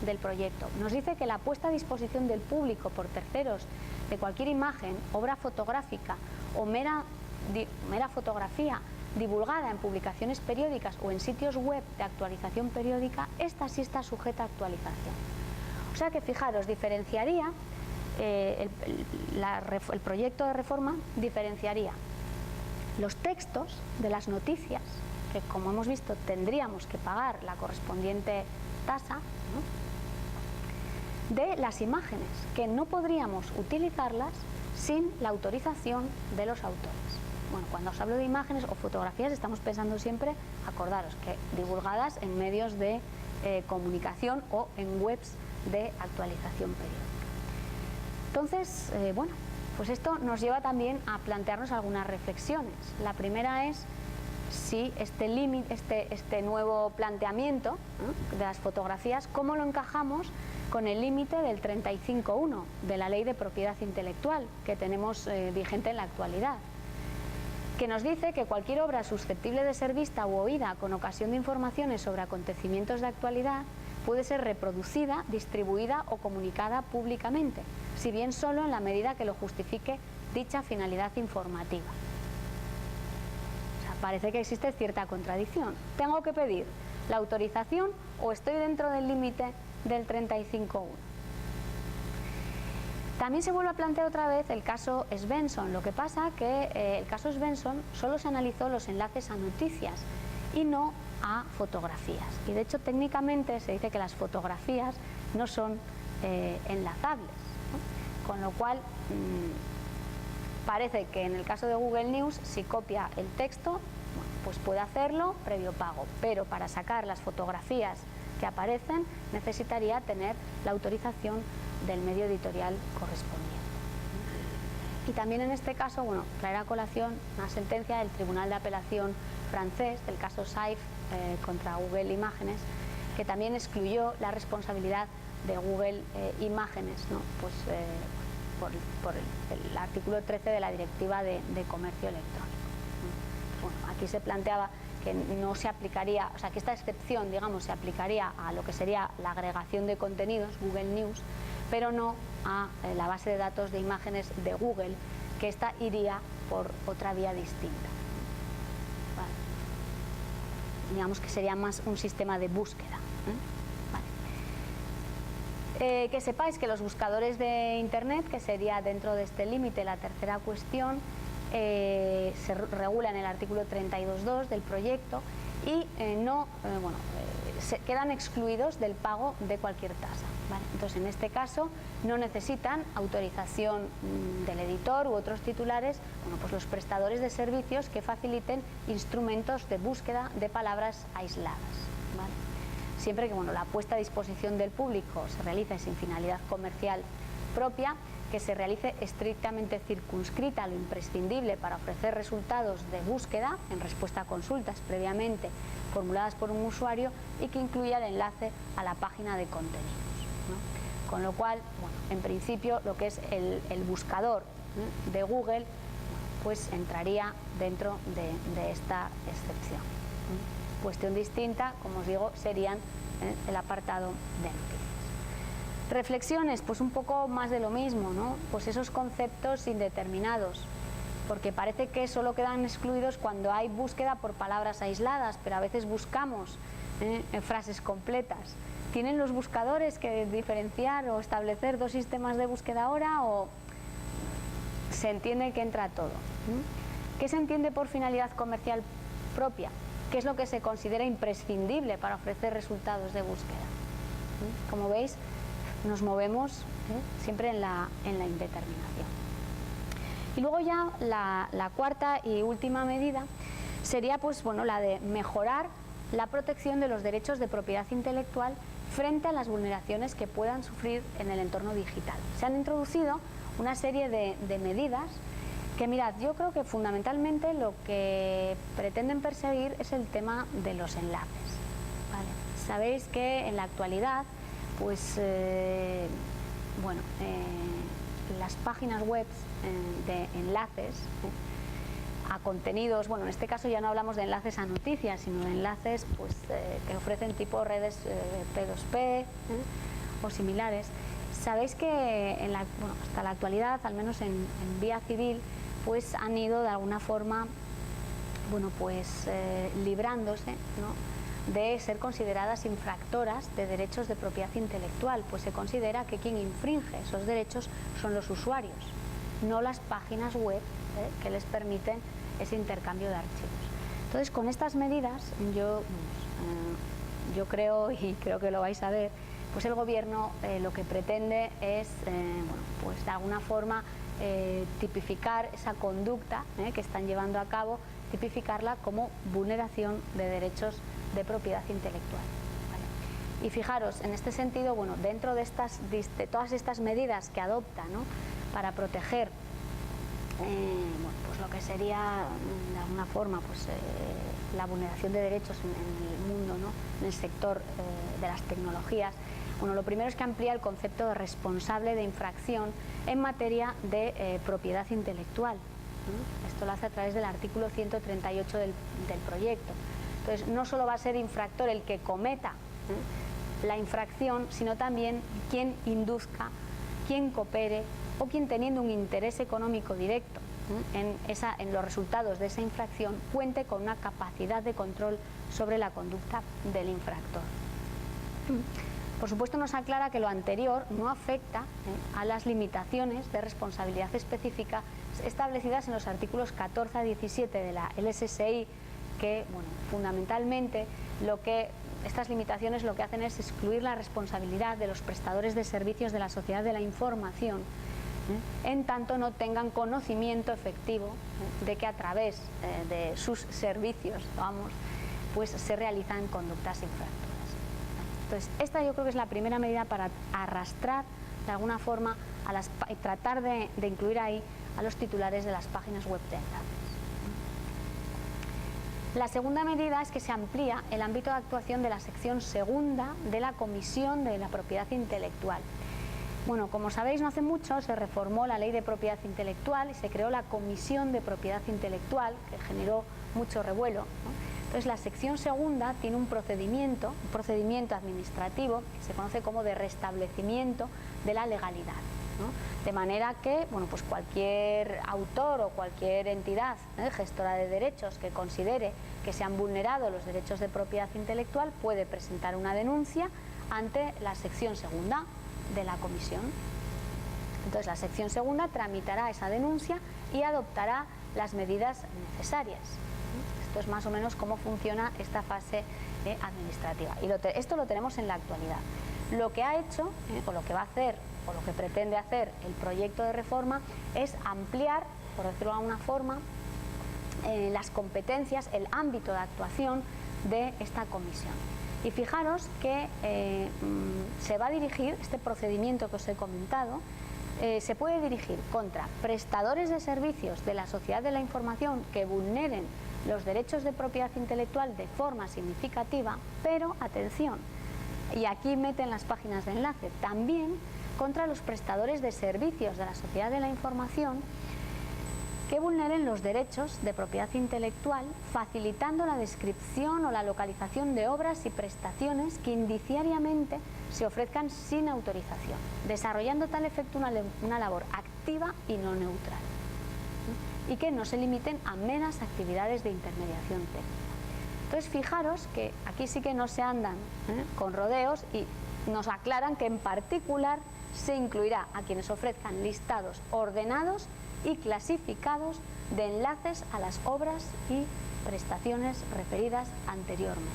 del proyecto. Nos dice que la puesta a disposición del público por terceros de cualquier imagen, obra fotográfica o mera fotografía divulgada en publicaciones periódicas o en sitios web de actualización periódica, esta sí está sujeta a actualización. O sea que fijaros, diferenciaría el proyecto de reforma diferenciaría los textos de las noticias, que como hemos visto tendríamos que pagar la correspondiente tasa, ¿no?, de las imágenes, que no podríamos utilizarlas sin la autorización de los autores. Bueno, cuando os hablo de imágenes o fotografías estamos pensando siempre, acordaros, que divulgadas en medios de comunicación o en webs de actualización periódica. Entonces, bueno, pues esto nos lleva también a plantearnos algunas reflexiones. La primera es si este nuevo planteamiento, ¿no?, de las fotografías, ¿cómo lo encajamos con el límite del 35.1 de la Ley de Propiedad Intelectual que tenemos vigente en la actualidad? Que nos dice que cualquier obra susceptible de ser vista u oída con ocasión de informaciones sobre acontecimientos de actualidad puede ser reproducida, distribuida o comunicada públicamente, si bien solo en la medida que lo justifique dicha finalidad informativa. O sea, parece que existe cierta contradicción. ¿Tengo que pedir la autorización o estoy dentro del límite del 35.1? También se vuelve a plantear otra vez el caso Svensson. Lo que pasa que el caso Svensson solo se analizó los enlaces a noticias y no a fotografías. Y de hecho técnicamente se dice que las fotografías no son enlazables, ¿no? Con lo cual parece que en el caso de Google News, si copia el texto, bueno, pues puede hacerlo previo pago, pero para sacar las fotografías que aparecen necesitaría tener la autorización del medio editorial correspondiente. Y también en este caso, bueno, traer a colación una sentencia del Tribunal de Apelación francés del caso Saif contra Google Imágenes, que también excluyó la responsabilidad de Google Imágenes, ¿no?, pues por el artículo 13 de la Directiva de Comercio Electrónico. Bueno, aquí se planteaba que no se aplicaría, o sea, que esta excepción, digamos, se aplicaría a lo que sería la agregación de contenidos, Google News, pero no a la base de datos de imágenes de Google, que esta iría por otra vía distinta. Vale. Digamos que sería más un sistema de búsqueda. Vale. Que sepáis que los buscadores de Internet, que sería dentro de este límite la tercera cuestión, se regula en el artículo 32.2 del proyecto y se quedan excluidos del pago de cualquier tasa, ¿vale? Entonces, en este caso no necesitan autorización del editor u otros titulares, bueno, pues los prestadores de servicios que faciliten instrumentos de búsqueda de palabras aisladas, ¿vale? Siempre que, bueno, la puesta a disposición del público se realice sin finalidad comercial propia, que se realice estrictamente circunscrita a lo imprescindible para ofrecer resultados de búsqueda en respuesta a consultas previamente formuladas por un usuario y que incluya el enlace a la página de contenidos, ¿no? Con lo cual, bueno, en principio lo que es el buscador, ¿no?, de Google, pues entraría dentro de esta excepción, ¿no? Cuestión distinta, como os digo, serían el apartado de noticias. Reflexiones, pues un poco más de lo mismo, ¿no? Pues esos conceptos indeterminados, porque parece que solo quedan excluidos cuando hay búsqueda por palabras aisladas, pero a veces buscamos en frases completas. ¿Tienen los buscadores que diferenciar o establecer dos sistemas de búsqueda ahora, o se entiende que entra todo? ¿Qué se entiende por finalidad comercial propia? ¿Qué es lo que se considera imprescindible para ofrecer resultados de búsqueda? Como veis, nos movemos siempre en la indeterminación. Y luego ya la cuarta y última medida sería, pues bueno, la de mejorar la protección de los derechos de propiedad intelectual frente a las vulneraciones que puedan sufrir en el entorno digital. Se han introducido una serie de medidas que, mirad, yo creo que fundamentalmente lo que pretenden perseguir es el tema de los enlaces, ¿vale? Sabéis que en la actualidad, pues las páginas web de enlaces a contenidos, bueno, en este caso ya no hablamos de enlaces a noticias, sino de enlaces, pues que ofrecen tipo redes P2P o similares. Sabéis que hasta la actualidad, al menos en vía civil, pues han ido de alguna forma, bueno, pues librándose, ¿no?, de ser consideradas infractoras de derechos de propiedad intelectual, pues se considera que quien infringe esos derechos son los usuarios, no las páginas web que les permiten ese intercambio de archivos. Entonces, con estas medidas, yo creo, y creo que lo vais a ver, pues el Gobierno lo que pretende es, pues de alguna forma, tipificar esa conducta que están llevando a cabo, tipificarla como vulneración de derechos de propiedad intelectual. ¿Vale? Y fijaros, en este sentido, bueno, dentro de todas estas medidas que adopta, ¿no?, para proteger pues lo que sería de alguna forma pues, la vulneración de derechos en el mundo, ¿no?, en el sector de las tecnologías, bueno, lo primero es que amplía el concepto de responsable de infracción en materia de propiedad intelectual. Esto lo hace a través del artículo 138 del proyecto. Entonces, no solo va a ser infractor el que cometa la infracción, sino también quien induzca, quien coopere o quien, teniendo un interés económico directo en los resultados de esa infracción, cuente con una capacidad de control sobre la conducta del infractor. Por supuesto, nos aclara que lo anterior no afecta a las limitaciones de responsabilidad específica establecidas en los artículos 14 a 17 de la LSSI, que, bueno, fundamentalmente estas limitaciones lo que hacen es excluir la responsabilidad de los prestadores de servicios de la sociedad de la información, en tanto no tengan conocimiento efectivo de que a través de sus servicios, pues se realizan conductas infractoras. Entonces, esta yo creo que es la primera medida para arrastrar de alguna forma y tratar de incluir ahí a los titulares de las páginas web de enlaces. La segunda medida es que se amplía el ámbito de actuación de la sección segunda de la Comisión de la Propiedad Intelectual. Bueno, como sabéis, no hace mucho se reformó la Ley de Propiedad Intelectual y se creó la Comisión de Propiedad Intelectual, que generó mucho revuelo, ¿no? Entonces, la sección segunda tiene un procedimiento administrativo que se conoce como de restablecimiento de la legalidad, ¿no? De manera que, bueno, pues cualquier autor o cualquier entidad gestora de derechos que considere que se han vulnerado los derechos de propiedad intelectual puede presentar una denuncia ante la sección segunda de la comisión. Entonces, la sección segunda tramitará esa denuncia y adoptará las medidas necesarias. Esto es más o menos cómo funciona esta fase administrativa. Y esto lo tenemos en la actualidad. Lo que ha hecho, o lo que va a hacer, o lo que pretende hacer el proyecto de reforma es ampliar, por decirlo de alguna forma, las competencias, el ámbito de actuación de esta comisión. Y fijaros que se va a dirigir, este procedimiento que os he comentado, se puede dirigir contra prestadores de servicios de la sociedad de la información que vulneren los derechos de propiedad intelectual de forma significativa, pero, atención, y aquí meten las páginas de enlace, también contra los prestadores de servicios de la sociedad de la información que vulneren los derechos de propiedad intelectual, facilitando la descripción o la localización de obras y prestaciones que indiciariamente se ofrezcan sin autorización, desarrollando tal efecto una labor activa y no neutral, y que no se limiten a meras actividades de intermediación técnica. Entonces, fijaros que aquí sí que no se andan con rodeos y nos aclaran que en particular se incluirá a quienes ofrezcan listados ordenados y clasificados de enlaces a las obras y prestaciones referidas anteriormente.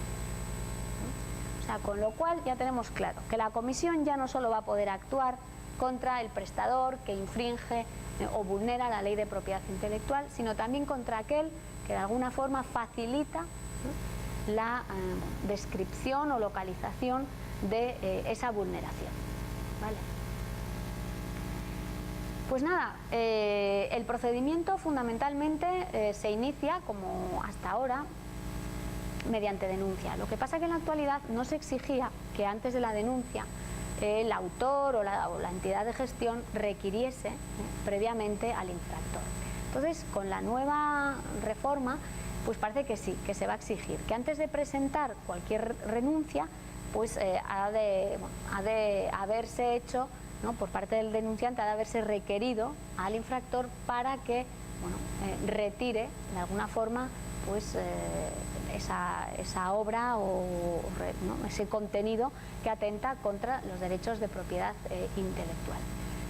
O sea, con lo cual ya tenemos claro que la comisión ya no solo va a poder actuar contra el prestador que infringe o vulnera la ley de propiedad intelectual, sino también contra aquel que de alguna forma facilita la descripción o localización de esa vulneración. ¿Vale? Pues nada, el procedimiento fundamentalmente se inicia, como hasta ahora, mediante denuncia. Lo que pasa es que en la actualidad no se exigía que antes de la denuncia el autor o la entidad de gestión requiriese previamente al infractor. Entonces, con la nueva reforma, pues parece que sí, que se va a exigir que antes de presentar cualquier renuncia, pues ha de haberse hecho, ¿no?, por parte del denunciante, ha de haberse requerido al infractor para que retire de alguna forma pues esa obra o ¿no? ese contenido que atenta contra los derechos de propiedad intelectual.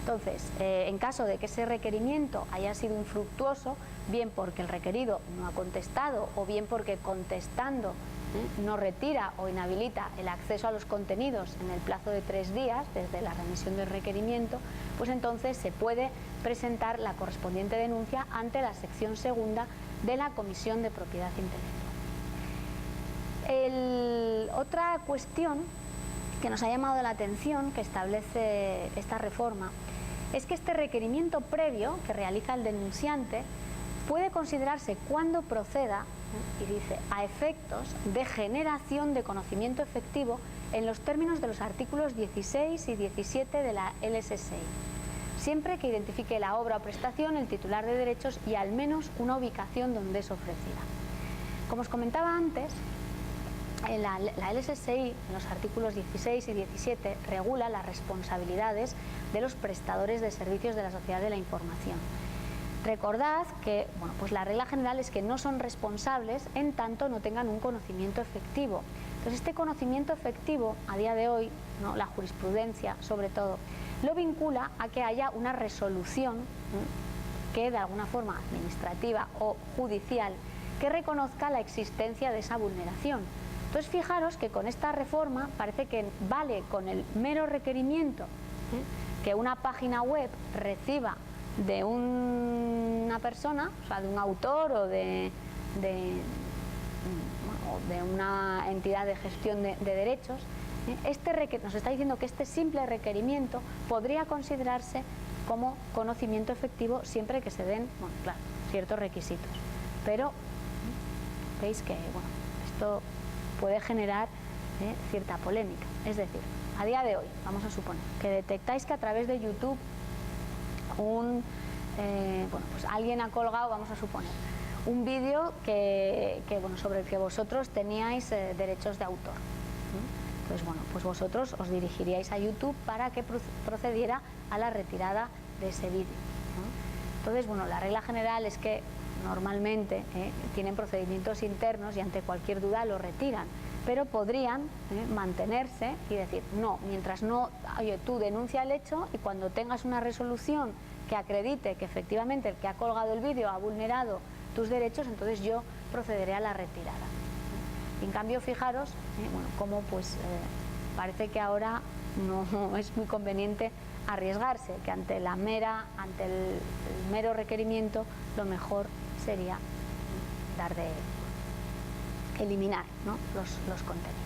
Entonces, en caso de que ese requerimiento haya sido infructuoso, bien porque el requerido no ha contestado o bien porque contestando no retira o inhabilita el acceso a los contenidos en el plazo de 3 días desde la remisión del requerimiento, pues entonces se puede presentar la correspondiente denuncia ante la sección segunda de la Comisión de Propiedad Intelectual. Otra cuestión que nos ha llamado la atención que establece esta reforma es que este requerimiento previo que realiza el denunciante puede considerarse cuando proceda, y dice, a efectos de generación de conocimiento efectivo en los términos de los artículos 16 y 17 de la LSSI, siempre que identifique la obra o prestación, el titular de derechos y al menos una ubicación donde es ofrecida. Como os comentaba antes, la LSSI, en los artículos 16 y 17, regula las responsabilidades de los prestadores de servicios de la sociedad de la información. Recordad que pues la regla general es que no son responsables en tanto no tengan un conocimiento efectivo. Entonces, este conocimiento efectivo, a día de hoy, ¿no? La jurisprudencia, sobre todo, lo vincula a que haya una resolución que, de alguna forma administrativa o judicial, que reconozca la existencia de esa vulneración. Entonces, fijaros que con esta reforma parece que vale con el mero requerimiento que una página web reciba de una persona, o sea, de un autor o de una entidad de gestión de derechos. Nos está diciendo que este simple requerimiento podría considerarse como conocimiento efectivo siempre que se den, claro, ciertos requisitos. Pero veis que esto puede generar cierta polémica. Es decir, a día de hoy, vamos a suponer que detectáis que a través de YouTube pues alguien ha colgado, vamos a suponer, un vídeo sobre el que vosotros teníais derechos de autor. Entonces, pues vosotros os dirigiríais a YouTube para que procediera a la retirada de ese vídeo. Entonces, la regla general es que normalmente tienen procedimientos internos y ante cualquier duda lo retiran, pero podrían mantenerse y decir, no, mientras no, oye, tú denuncia el hecho y cuando tengas una resolución que acredite que efectivamente el que ha colgado el vídeo ha vulnerado tus derechos, entonces yo procederé a la retirada. Y en cambio, fijaros, cómo parece que ahora no es muy conveniente arriesgarse, que ante el mero requerimiento lo mejor sería eliminar, ¿no? los contenidos.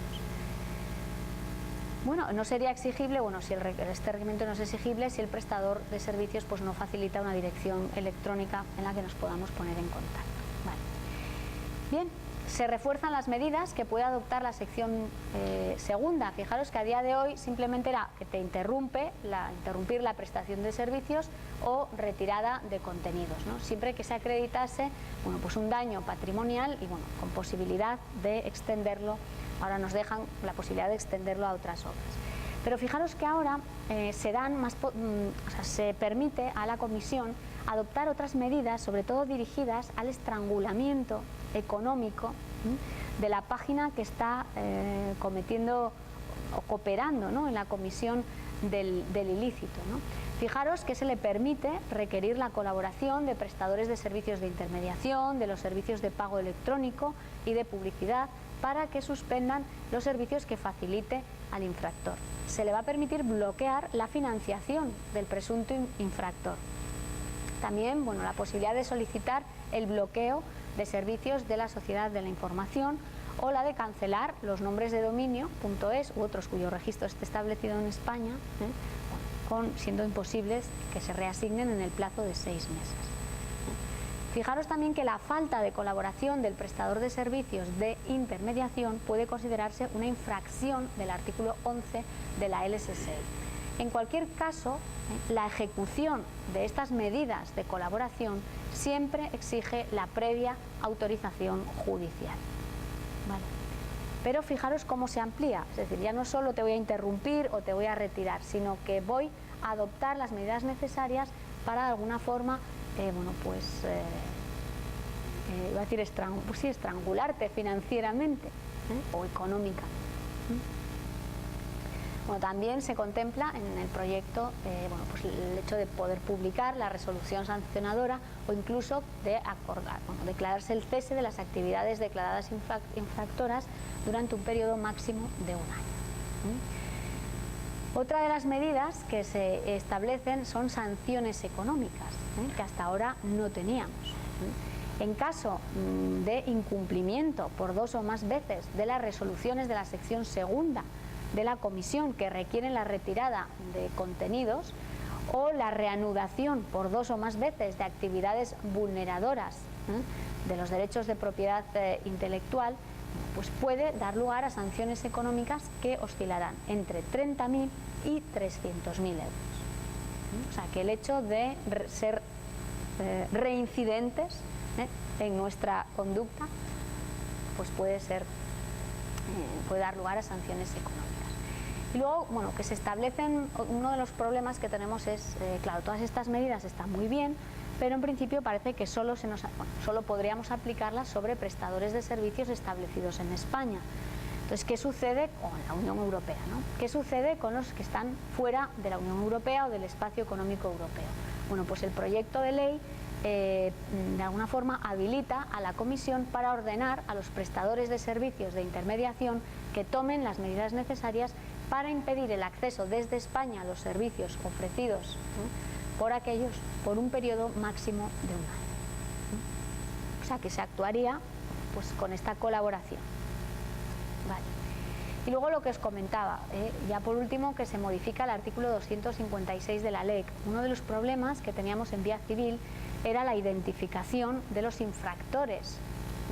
No sería exigible, si este requerimiento no es exigible si el prestador de servicios pues no facilita una dirección electrónica en la que nos podamos poner en contacto. Vale. Bien, se refuerzan las medidas que puede adoptar la sección segunda. Fijaros que a día de hoy simplemente era que te interrumpir la prestación de servicios o retirada de contenidos, ¿no? Siempre que se acreditase pues un daño patrimonial y con posibilidad de extenderlo. Ahora nos dejan la posibilidad de extenderlo a otras obras. Pero fijaros que ahora se permite a la Comisión adoptar otras medidas, sobre todo dirigidas al estrangulamiento económico de la página que está cometiendo o cooperando, ¿no? en la comisión del ilícito, ¿no? Fijaros que se le permite requerir la colaboración de prestadores de servicios de intermediación, de los servicios de pago electrónico y de publicidad para que suspendan los servicios que facilite al infractor. Se le va a permitir bloquear la financiación del presunto infractor. También la posibilidad de solicitar el bloqueo de servicios de la sociedad de la información o la de cancelar los nombres de dominio .es u otros cuyo registro esté establecido en España, siendo imposibles que se reasignen en el plazo de 6 meses. Fijaros también que la falta de colaboración del prestador de servicios de intermediación puede considerarse una infracción del artículo 11 de la LSSI. En cualquier caso, la ejecución de estas medidas de colaboración siempre exige la previa autorización judicial. ¿Vale? Pero fijaros cómo se amplía, es decir, ya no solo te voy a interrumpir o te voy a retirar, sino que voy a adoptar las medidas necesarias para de alguna forma iba a decir estrangularte financieramente o económica. Bueno, también se contempla en el proyecto pues el hecho de poder publicar la resolución sancionadora o incluso de declararse el cese de las actividades declaradas infractoras durante un periodo máximo de un año. Otra de las medidas que se establecen son sanciones económicas, que hasta ahora no teníamos. En caso de incumplimiento por 2 o más veces de las resoluciones de la sección segunda de la comisión que requieren la retirada de contenidos o la reanudación por 2 o más veces de actividades vulneradoras de los derechos de propiedad intelectual, pues puede dar lugar a sanciones económicas que oscilarán entre 30.000 y 300.000 euros. O sea que el hecho de ser reincidentes en nuestra conducta pues puede dar lugar a sanciones económicas. Y luego, bueno, que se establecen, uno de los problemas que tenemos es, claro, todas estas medidas están muy bien, pero en principio parece que solo podríamos aplicarlas sobre prestadores de servicios establecidos en España. Entonces, ¿qué sucede con la Unión Europea, ¿no? ¿Qué sucede con los que están fuera de la Unión Europea o del espacio económico europeo? Bueno, pues el proyecto de ley de alguna forma habilita a la Comisión para ordenar a los prestadores de servicios de intermediación que tomen las medidas necesarias para impedir el acceso desde España a los servicios ofrecidos por aquellos por un periodo máximo de un año. O sea que se actuaría pues con esta colaboración. Vale. Y luego lo que os comentaba, ya por último, que se modifica el artículo 256 de la LEC. Uno de los problemas que teníamos en vía civil era la identificación de los infractores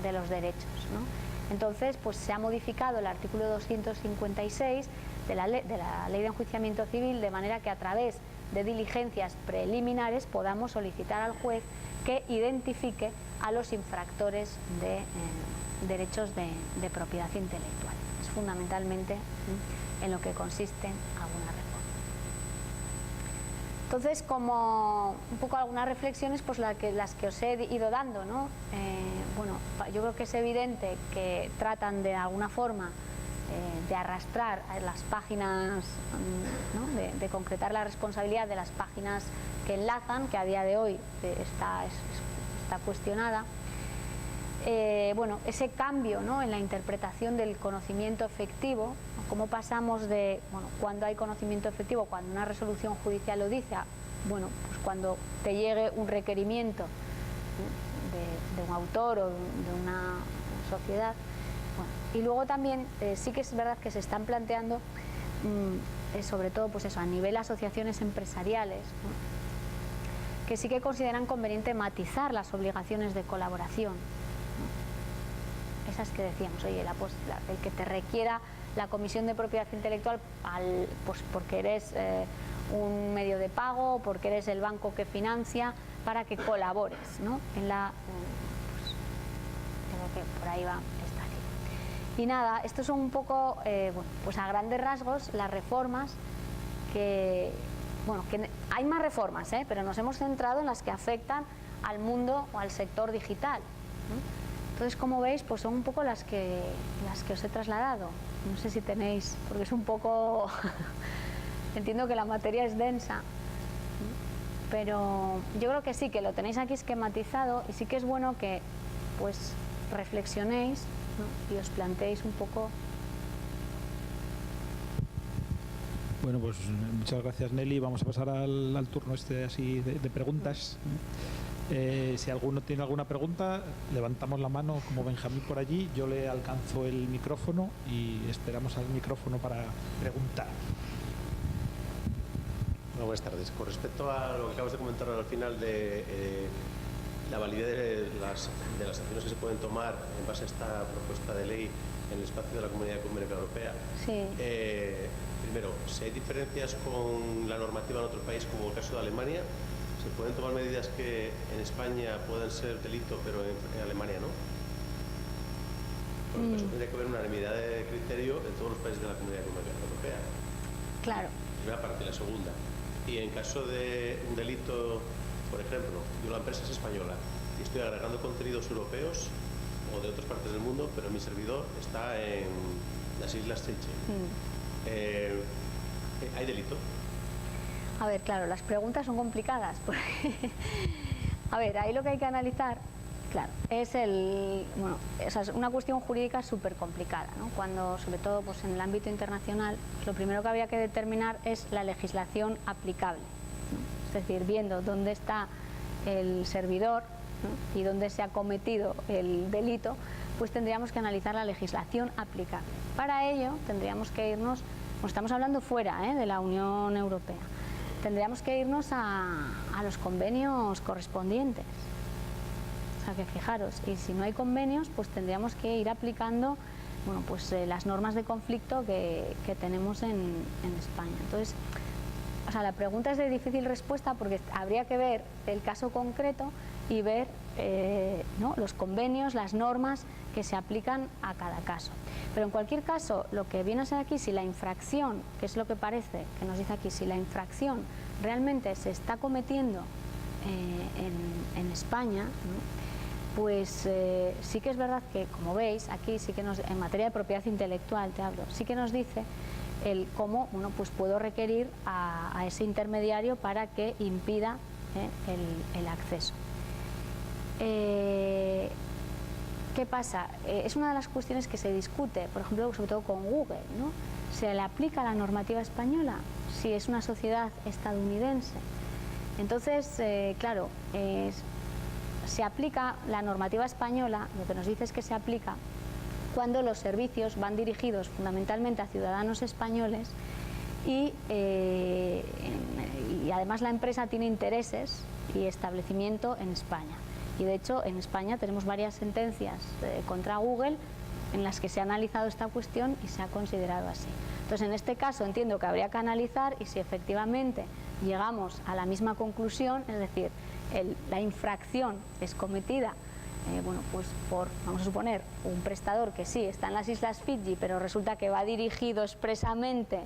de los derechos, ¿no? Entonces, pues se ha modificado el artículo 256 de la Ley de Enjuiciamiento Civil, de manera que a través de diligencias preliminares podamos solicitar al juez que identifique a los infractores de derechos de propiedad intelectual. Es fundamentalmente en lo que consiste alguna reforma. Entonces, como un poco algunas reflexiones, pues las que os he ido dando, ¿no? Bueno, yo creo que es evidente que tratan de alguna forma de arrastrar las páginas, ¿no? de concretar la responsabilidad de las páginas que enlazan, que a día de hoy está cuestionada. Bueno, ese cambio, ¿no? en la interpretación del conocimiento efectivo, ¿no? Cómo pasamos de, bueno, cuando hay conocimiento efectivo, cuando una resolución judicial lo dice, bueno, pues cuando te llegue un requerimiento de un autor o de una sociedad. Bueno, y luego también sí que es verdad que se están planteando, sobre todo pues eso, a nivel asociaciones empresariales, ¿no? Que sí que consideran conveniente matizar las obligaciones de colaboración. Esas que decíamos, oye, el que te requiera la Comisión de Propiedad Intelectual pues porque eres un medio de pago, porque eres el banco que financia, para que colabores, ¿no? En pues, creo que por ahí va esta ley. Y nada, estos son un poco, bueno, pues a grandes rasgos las reformas que hay más reformas, pero nos hemos centrado en las que afectan al mundo o al sector digital, ¿no? Entonces, como veis, pues son un poco las que os he trasladado. No sé si tenéis, porque es un poco... Entiendo que la materia es densa, pero yo creo que sí, que lo tenéis aquí esquematizado y sí que es bueno que pues reflexionéis, ¿no? Y os planteéis un poco... Bueno, pues muchas gracias, Nelly. Vamos a pasar al turno así de preguntas. Si alguno tiene alguna pregunta, levantamos la mano como Benjamín por allí, yo le alcanzo el micrófono y esperamos al micrófono para preguntar. Bueno, buenas tardes. Con respecto a lo que acabas de comentar al final de la validez de las acciones que se pueden tomar en base a esta propuesta de ley en el espacio de la Comunidad Económica Europea, sí. Primero, si hay diferencias con la normativa en otro país, como el caso de Alemania, ¿se pueden tomar medidas que en España puedan ser delito, pero en Alemania no? Por eso tendría que haber una unanimidad de criterio en todos los países de la Comunidad Económica Europea. Claro. Primera parte. La segunda, y en caso de un delito, por ejemplo, la empresa es española, y estoy agregando contenidos europeos o de otras partes del mundo, pero mi servidor está en las Islas Seychelles. ¿Hay delito? A ver, claro, las preguntas son complicadas. Porque a ver, ahí lo que hay que analizar, claro, es es una cuestión jurídica súper complicada, ¿no? Cuando, sobre todo pues, en el ámbito internacional, lo primero que habría que determinar es la legislación aplicable, ¿no? Es decir, viendo dónde está el servidor, ¿no? Y dónde se ha cometido el delito, pues tendríamos que analizar la legislación aplicable. Para ello tendríamos que irnos, estamos hablando fuera de la Unión Europea, tendríamos que irnos a los convenios correspondientes. O sea que fijaros, y si no hay convenios, pues tendríamos que ir aplicando las normas de conflicto que tenemos en España. Entonces, o sea, la pregunta es de difícil respuesta porque habría que ver el caso concreto y ver los convenios, las normas que se aplican a cada caso. Pero en cualquier caso, lo que viene a ser aquí, si la infracción, que es lo que parece que nos dice aquí, si la infracción realmente se está cometiendo en España, ¿no? Pues sí que es verdad que, como veis, aquí sí que en materia de propiedad intelectual te hablo, sí que nos dice el cómo pues puedo requerir a ese intermediario para que impida el acceso. ¿Qué pasa? Es una de las cuestiones que se discute, por ejemplo, sobre todo con Google, ¿no? ¿Se le aplica la normativa española si es una sociedad estadounidense? Entonces, claro, se aplica la normativa española, lo que nos dice es que se aplica cuando los servicios van dirigidos fundamentalmente a ciudadanos españoles y además la empresa tiene intereses y establecimiento en España. Y de hecho en España tenemos varias sentencias contra Google en las que se ha analizado esta cuestión y se ha considerado así. Entonces en este caso entiendo que habría que analizar y si efectivamente llegamos a la misma conclusión, es decir, la infracción es cometida pues por, vamos a suponer, un prestador que sí está en las Islas Fiji, pero resulta que va dirigido expresamente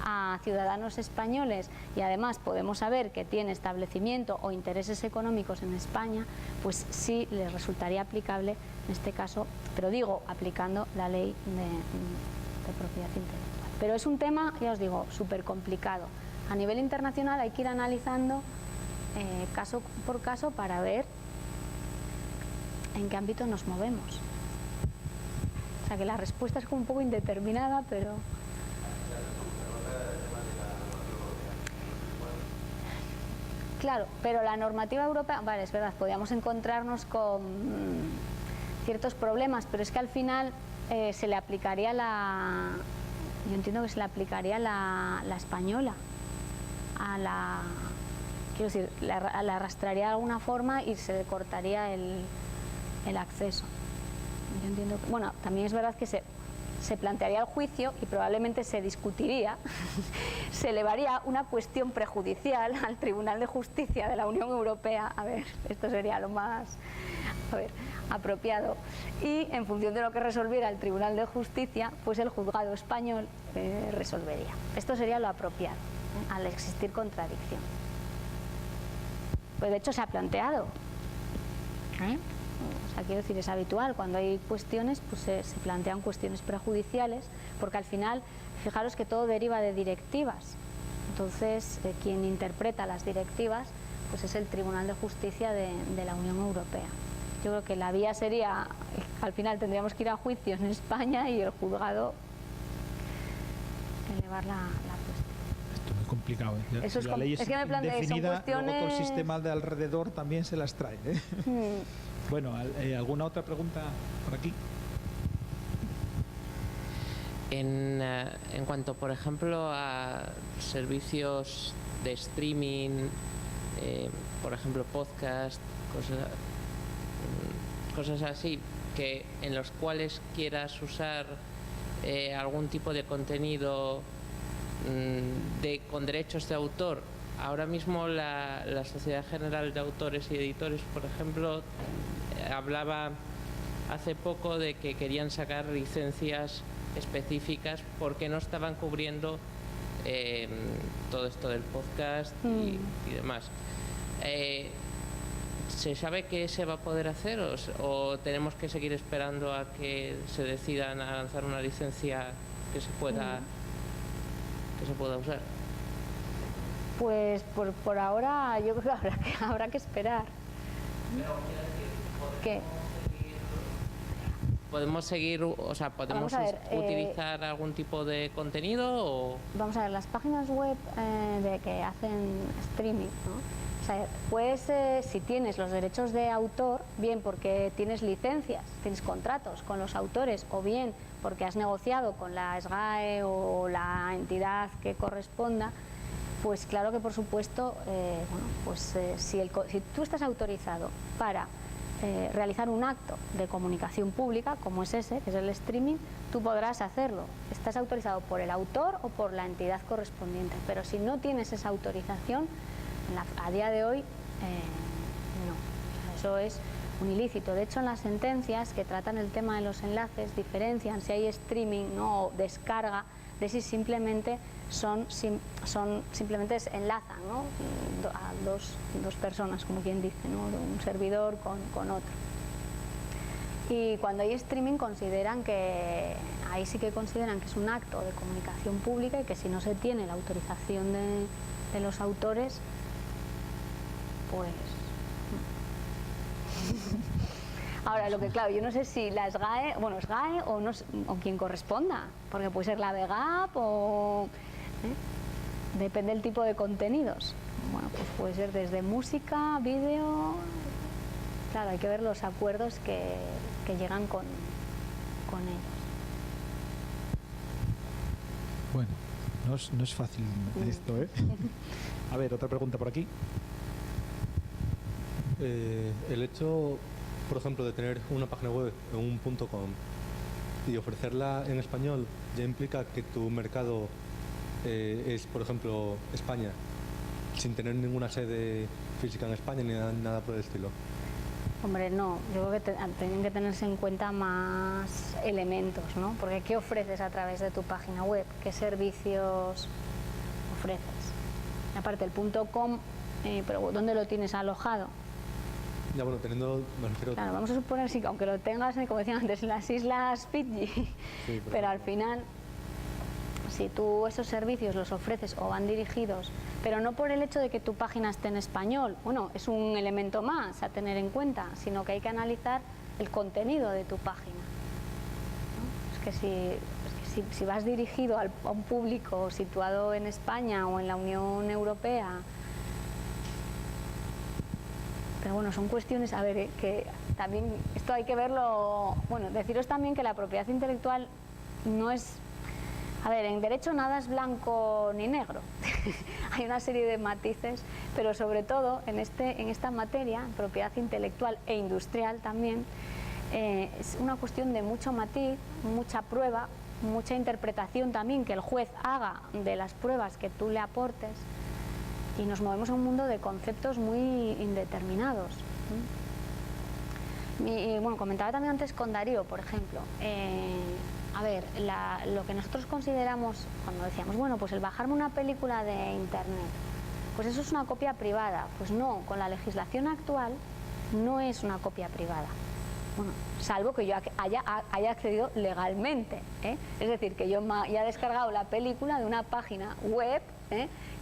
a ciudadanos españoles y además podemos saber que tiene establecimiento o intereses económicos en España, pues sí les resultaría aplicable en este caso, pero digo, aplicando la ley de propiedad intelectual. Pero es un tema, ya os digo, súper complicado. A nivel internacional hay que ir analizando caso por caso para ver en qué ámbito nos movemos. O sea que la respuesta es como un poco indeterminada, pero... Claro, pero la normativa europea, vale, es verdad, podríamos encontrarnos con ciertos problemas, pero es que al final se le aplicaría yo entiendo que se le aplicaría la española, quiero decir, la arrastraría de alguna forma y se le cortaría el acceso. Yo entiendo que, bueno, también es verdad que se plantearía el juicio y probablemente se discutiría, se elevaría una cuestión prejudicial al Tribunal de Justicia de la Unión Europea, a ver, esto sería lo más apropiado, y en función de lo que resolviera el Tribunal de Justicia, pues el juzgado español resolvería. Esto sería lo apropiado, al existir contradicción. Pues de hecho se ha planteado, o sea, quiero decir, es habitual, cuando hay cuestiones, pues se plantean cuestiones prejudiciales, porque al final, fijaros que todo deriva de directivas. Entonces, quien interpreta las directivas, pues es el Tribunal de Justicia de la Unión Europea. Yo creo que la vía sería, al final tendríamos que ir a juicios en España y el juzgado elevar la cuestión. Esto es muy complicado. Eso si la ley es que me planteáis, son indefinida, cuestiones... luego todo el sistema de alrededor también se las trae. Bueno, ¿alguna otra pregunta por aquí? En cuanto, por ejemplo, a servicios de streaming, por ejemplo, podcast, cosas así, en los cuales quieras usar algún tipo de contenido con derechos de autor. Ahora mismo la Sociedad General de Autores y Editores, por ejemplo, hablaba hace poco de que querían sacar licencias específicas porque no estaban cubriendo todo esto del podcast y demás. ¿Se sabe que se va a poder hacer o tenemos que seguir esperando a que se decidan a lanzar una licencia que se pueda usar? Pues por ahora yo creo que habrá que esperar. ¿Qué? ¿Podemos seguir, o sea, podemos utilizar algún tipo de contenido o...? Vamos a ver, las páginas web de que hacen streaming, ¿no? O sea, pues si tienes los derechos de autor, bien porque tienes licencias, tienes contratos con los autores, o bien porque has negociado con la SGAE o la entidad que corresponda, pues claro que por supuesto, si tú estás autorizado para realizar un acto de comunicación pública, como es ese, que es el streaming, tú podrás hacerlo. Estás autorizado por el autor o por la entidad correspondiente, pero si no tienes esa autorización, a día de hoy, no. Eso es un ilícito. De hecho, en las sentencias que tratan el tema de los enlaces, diferencian si hay streaming, ¿no?, o descarga, de si simplemente simplemente enlazan, ¿no?, a dos personas, como quien dice, ¿no?, un servidor con otro. Y cuando hay streaming ahí sí que consideran que es un acto de comunicación pública y que si no se tiene la autorización de los autores, pues... Ahora, lo que claro, yo no sé si la SGAE, SGAE o quien corresponda, porque puede ser la VGAP o... Depende del tipo de contenidos. Bueno, pues puede ser desde música, vídeo... Claro, hay que ver los acuerdos que llegan con ellos. Bueno, no es fácil esto, ¿eh? A ver, otra pregunta por aquí. El hecho, por ejemplo, de tener una página web en un .com y ofrecerla en español ya implica que tu mercado es, por ejemplo, España, sin tener ninguna sede física en España ni nada por el estilo. Hombre, no, yo creo que tienen que tenerse en cuenta más elementos, ¿no? Porque ¿qué ofreces a través de tu página web? ¿Qué servicios ofreces? Y aparte el .com, pero ¿dónde lo tienes alojado? Ya, bueno, me refiero... Claro, vamos a suponer sí, que aunque lo tengas, como decía antes, en las islas Fiji, sí, pero al final, si tú esos servicios los ofreces o van dirigidos, pero no por el hecho de que tu página esté en español, bueno, es un elemento más a tener en cuenta, sino que hay que analizar el contenido de tu página, ¿no? Es que si vas dirigido a un público situado en España o en la Unión Europea, pero bueno, son cuestiones, a ver, que también esto hay que verlo, bueno, deciros también que la propiedad intelectual no es, a ver, en derecho nada es blanco ni negro, hay una serie de matices, pero sobre todo en esta materia, propiedad intelectual e industrial también, es una cuestión de mucho matiz, mucha prueba, mucha interpretación también que el juez haga de las pruebas que tú le aportes. Y nos movemos en un mundo de conceptos muy indeterminados. Y bueno, comentaba también antes con Darío, por ejemplo. A ver, lo que nosotros consideramos, cuando decíamos, bueno, pues el bajarme una película de internet, pues eso es una copia privada. Pues no, con la legislación actual no es una copia privada. Bueno, salvo que yo haya accedido legalmente, ¿eh? Es decir, que yo ya he descargado la película de una página web,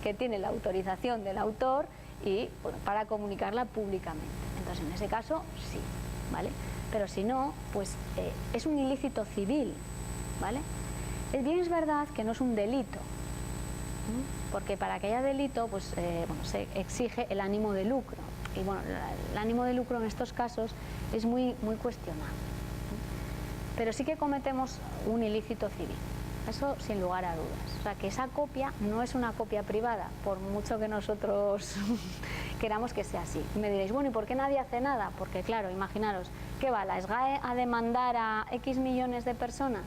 que tiene la autorización del autor y bueno, para comunicarla públicamente. Entonces, en ese caso, sí, ¿vale? Pero si no, pues es un ilícito civil, ¿vale? Bien es verdad que no es un delito, porque para que haya delito, pues se exige el ánimo de lucro. Y bueno, el ánimo de lucro en estos casos es muy cuestionable. Pero sí que cometemos un ilícito civil. Eso sin lugar a dudas. O sea, que esa copia no es una copia privada, por mucho que nosotros queramos que sea así. Y me diréis, bueno, ¿y por qué nadie hace nada? Porque claro, imaginaros, ¿qué va la SGAE a demandar a X millones de personas?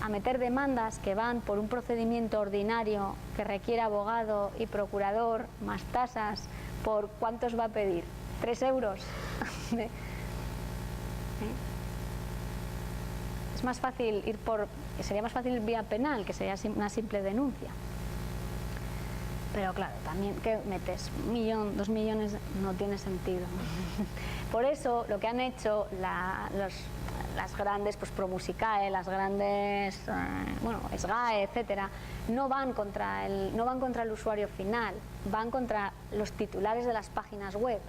A meter demandas que van por un procedimiento ordinario que requiere abogado y procurador, más tasas, ¿por cuántos va a pedir? ¿3 euros? Es más fácil sería más fácil vía penal, que sería una simple denuncia. Pero claro, también, ¿qué metes? 1 millón, 2 millones, no tiene sentido. Por eso lo que han hecho las grandes, pues ProMusicae, las grandes, bueno, SGAE, etcétera, no van contra el usuario final, van contra los titulares de las páginas web.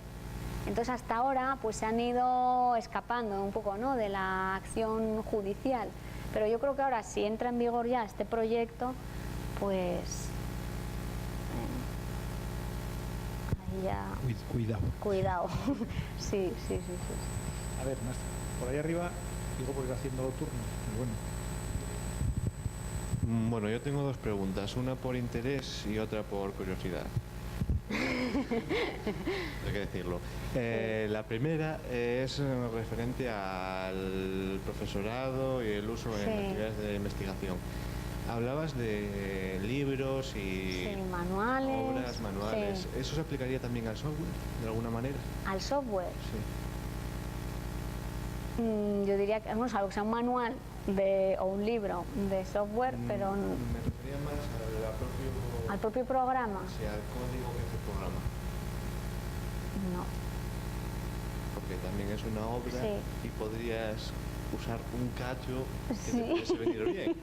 Entonces hasta ahora pues se han ido escapando un poco, ¿no?, de la acción judicial. Pero yo creo que ahora, si entra en vigor ya este proyecto, pues ahí ya... Cuidado. Sí. A ver, por ahí arriba, digo por ir haciendo turno. Bueno. Bueno, yo tengo 2 preguntas, una por interés y otra por curiosidad. Hay que decirlo. La primera es referente al profesorado y el uso en actividades de investigación. Hablabas de libros y manuales, obras, manuales. Sí. ¿Eso se aplicaría también al software, de alguna manera? ¿Al software? Sí. Yo diría que algo que sea un manual o un libro de software, pero... Me refería más al propio programa. Sí, al código que hace el programa. No. Porque también es una obra y podrías usar un cacho que te pudiese venir bien.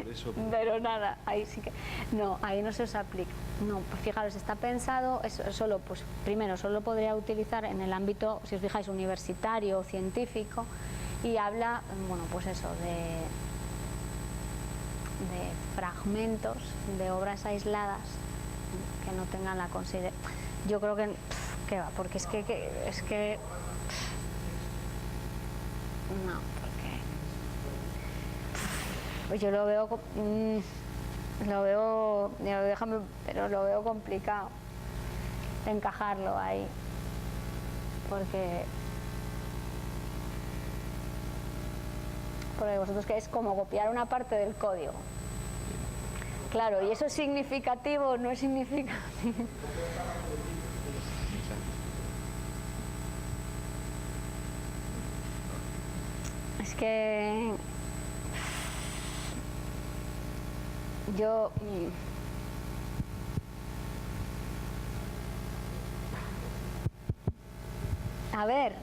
Por eso... Pero nada, ahí sí que... No, ahí no se os aplica. No, pues fijaros, está pensado, solo, pues primero, solo podría utilizar en el ámbito, si os fijáis, universitario o científico, y habla, bueno, pues eso, de fragmentos de obras aisladas que no tengan la consideración. Yo creo que va, porque es que no, porque pues yo lo veo déjame, pero lo veo complicado encajarlo ahí, porque vosotros, que es como copiar una parte del código. Claro, y eso es significativo, no es significativo. Es que yo a ver,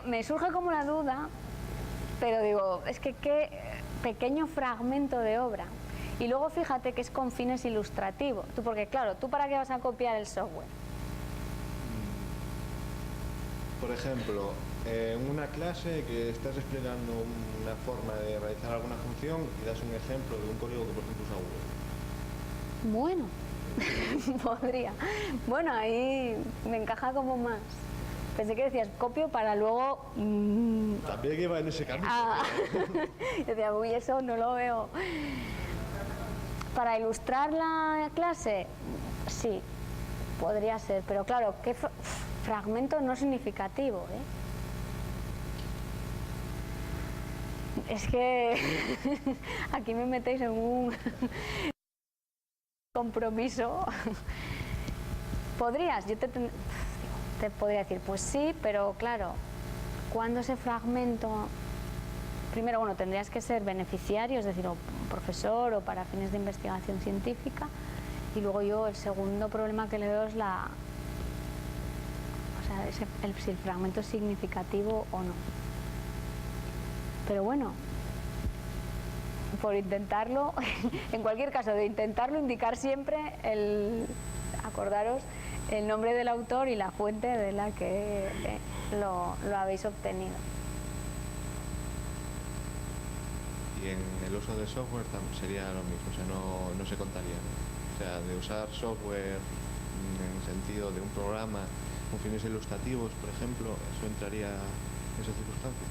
me surge como la duda, pero digo, es que qué pequeño fragmento de obra. Y luego fíjate que es con fines ilustrativos. Porque claro, ¿tú para qué vas a copiar el software? Por ejemplo, en una clase que estás explicando una forma de realizar alguna función y das un ejemplo de un código que por ejemplo usa Google. Bueno, podría. Bueno, ahí me encaja como más. Pensé que decías copio para luego... También iba en ese camino. Yo decía, uy, eso no lo veo. Para ilustrar la clase, sí, podría ser, pero claro, qué fragmento no significativo, ¿eh? Es que aquí me metéis en un compromiso. ¿Podrías? Yo te podría decir, pues sí, pero claro, cuando ese fragmento... Primero, bueno, tendrías que ser beneficiario, es decir, o profesor o para fines de investigación científica. Y luego yo, el segundo problema que le veo es si el fragmento es significativo o no. Pero bueno, por intentarlo, en cualquier caso, de intentarlo, indicar siempre acordaros el nombre del autor y la fuente de la que lo habéis obtenido. Y en el uso de software sería lo mismo, o sea, no se contaría, ¿no? O sea, de usar software en el sentido de un programa con fines ilustrativos, por ejemplo, ¿eso entraría en esas circunstancias?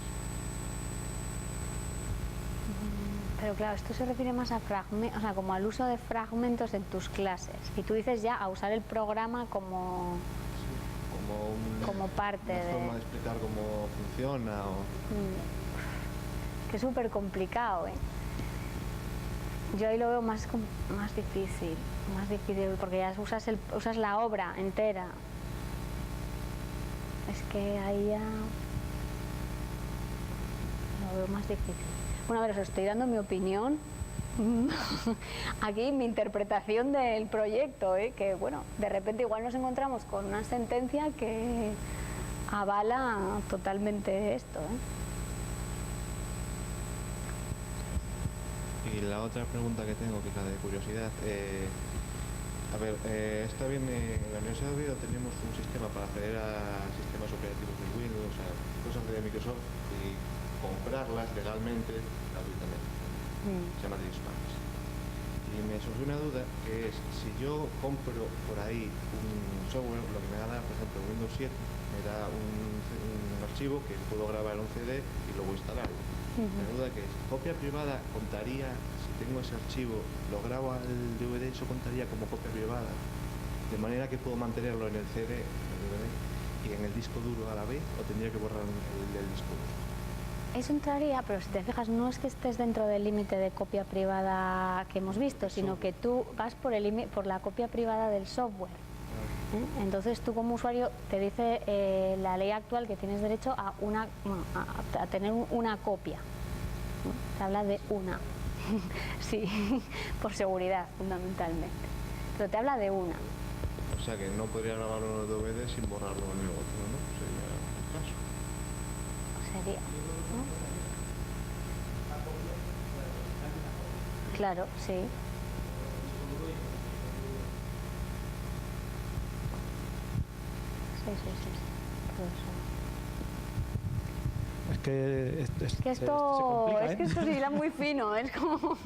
Pero claro, esto se refiere más a fragmentos, o sea, como al uso de fragmentos en tus clases. Y tú dices ya a usar el programa como... Sí, como parte una forma de explicar cómo funciona o... Que es súper complicado, ¿eh? Yo ahí lo veo más difícil, porque ya usas la obra entera. Es que ahí ya lo veo más difícil. Bueno, a ver, os estoy dando mi opinión, aquí mi interpretación del proyecto, que bueno, de repente igual nos encontramos con una sentencia que avala totalmente esto. Y la otra pregunta que tengo, que es la de curiosidad, a ver, está bien, en la Universidad de Oviedo tenemos un sistema para acceder a sistemas operativos de Windows, o sea, cosas de Microsoft, y comprarlas legalmente, gratuitamente. Se llama DiskSpace. Y me surgió una duda, que es, si yo compro por ahí un software, lo que me va a dar, por ejemplo, Windows 7, me da un archivo que puedo grabar en un CD y luego instalarlo. La duda que es, copia privada contaría, si tengo ese archivo, lo grabo al DVD, eso contaría como copia privada, de manera que puedo mantenerlo en el CD, en el DVD, y en el disco duro a la vez, o tendría que borrar el disco duro. Eso entraría, pero si te fijas, no es que estés dentro del límite de copia privada que hemos visto, sino que tú vas por la copia privada del software. Entonces tú como usuario te dice la ley actual que tienes derecho a tener una copia. Te habla de una. Sí, por seguridad fundamentalmente. Pero te habla de una. O sea que no podría grabarlo en el DVD sin borrarlo en el otro, ¿no? Sería el caso. Sería, ¿no? Claro, sí. Sí. Es que esto complica, es que esto se hila muy fino, es como...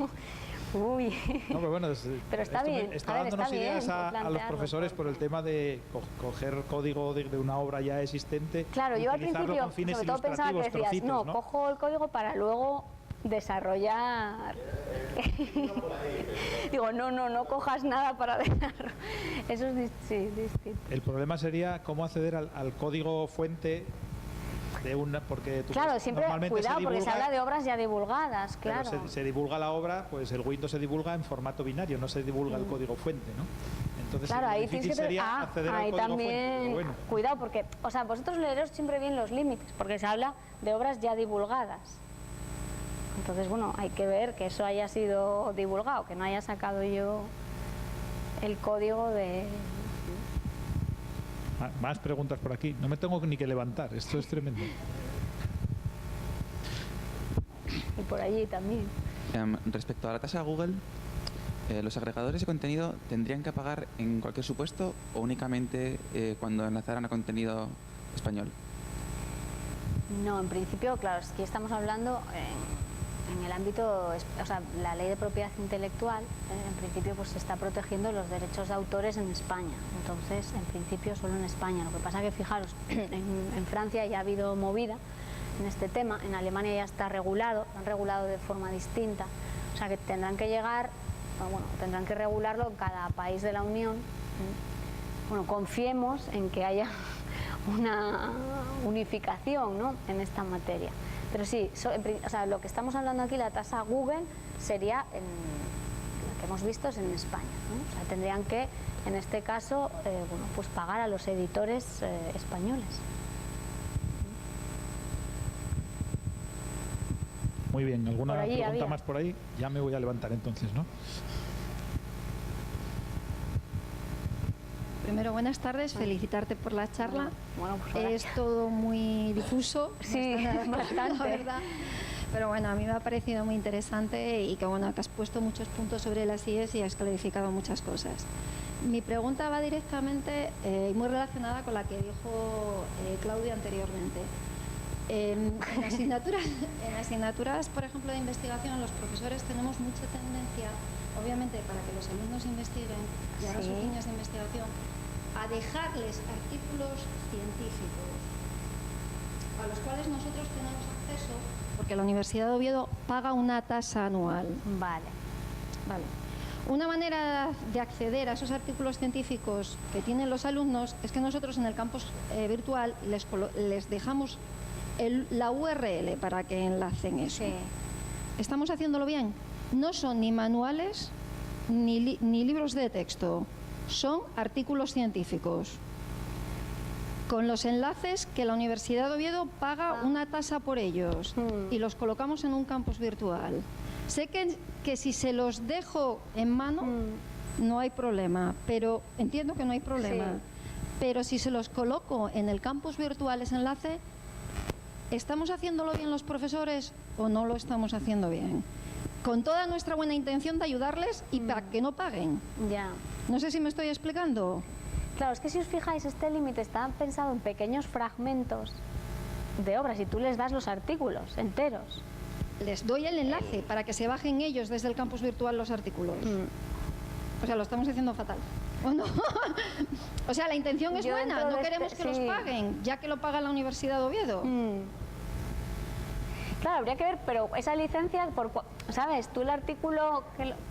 Uy. No, pero bueno, pero está bien. Está dándonos ideas a los profesores por el tema de coger código de una obra ya existente. Claro, yo al principio sobre todo pensaba que decías, trocitos, ¿no? Cojo el código para luego desarrollar. Digo, no cojas nada para desarrollar. Eso es distinto. El problema sería cómo acceder al código fuente de una, porque tú claro, siempre cuidado, porque se habla de obras ya divulgadas, claro. Se divulga la obra, pues el Windows se divulga en formato binario, no se divulga el código fuente, ¿no? Entonces, claro, ahí tienes que sería acceder al código también fuente, bueno. Cuidado, porque, o sea, vosotros leeros siempre bien los límites, porque se habla de obras ya divulgadas. Entonces, bueno, hay que ver que eso haya sido divulgado, que no haya sacado yo el código de... Más preguntas por aquí. No me tengo ni que levantar. Esto es tremendo. Y por allí también. Respecto a la tasa de Google, ¿los agregadores de contenido tendrían que pagar en cualquier supuesto o únicamente cuando enlazaran a contenido español? No, en principio, claro, es que estamos hablando en el ámbito, o sea, la ley de propiedad intelectual, en principio pues se está protegiendo los derechos de autores en España, entonces en principio solo en España. Lo que pasa que fijaros, en Francia ya ha habido movida en este tema, en Alemania ya está regulado, lo han regulado de forma distinta, o sea que tendrán que llegar, bueno, tendrán que regularlo en cada país de la Unión. Bueno, confiemos en que haya una unificación, ¿no?, en esta materia. Pero sí, o sea, lo que estamos hablando aquí, la tasa Google, sería, lo que hemos visto es en España, ¿no? O sea, tendrían que, en este caso, bueno, pues pagar a los editores españoles. Muy bien, ¿alguna pregunta había más por ahí? Ya me voy a levantar entonces, ¿no? Primero, buenas tardes, felicitarte por la charla. Bueno, pues es todo muy difuso, sí, bastante. La verdad. Pero bueno, a mí me ha parecido muy interesante y que bueno, que has puesto muchos puntos sobre las IES y has clarificado muchas cosas. Mi pregunta va directamente y muy relacionada con la que dijo Claudia anteriormente. En asignaturas, por ejemplo, de investigación, los profesores tenemos mucha tendencia, obviamente, para que los alumnos investiguen y hagan sus líneas de investigación, a dejarles artículos científicos a los cuales nosotros tenemos acceso porque la Universidad de Oviedo paga una tasa anual. Vale. Una manera de acceder a esos artículos científicos que tienen los alumnos es que nosotros en el campus virtual les dejamos la URL para que enlacen eso. Sí. ¿Estamos haciéndolo bien? No son ni manuales ni libros de texto, son artículos científicos con los enlaces que la Universidad de Oviedo paga una tasa por ellos y los colocamos en un campus virtual. Sé que si se los dejo en mano no hay problema, pero entiendo que no hay problema. Sí. Pero si se los coloco en el campus virtual ese enlace, ¿estamos haciéndolo bien los profesores o no lo estamos haciendo bien? Con toda nuestra buena intención de ayudarles y para que no paguen. Ya. No sé si me estoy explicando. Claro, es que si os fijáis, este límite está pensado en pequeños fragmentos de obras y tú les das los artículos enteros. Les doy el enlace para que se bajen ellos desde el campus virtual los artículos. O sea, lo estamos haciendo fatal. ¿O no? O sea, la intención es Yo buena, dentro no de queremos que los paguen, ya que lo paga la Universidad de Oviedo. Claro, habría que ver, pero esa licencia, ¿sabes? Tú el artículo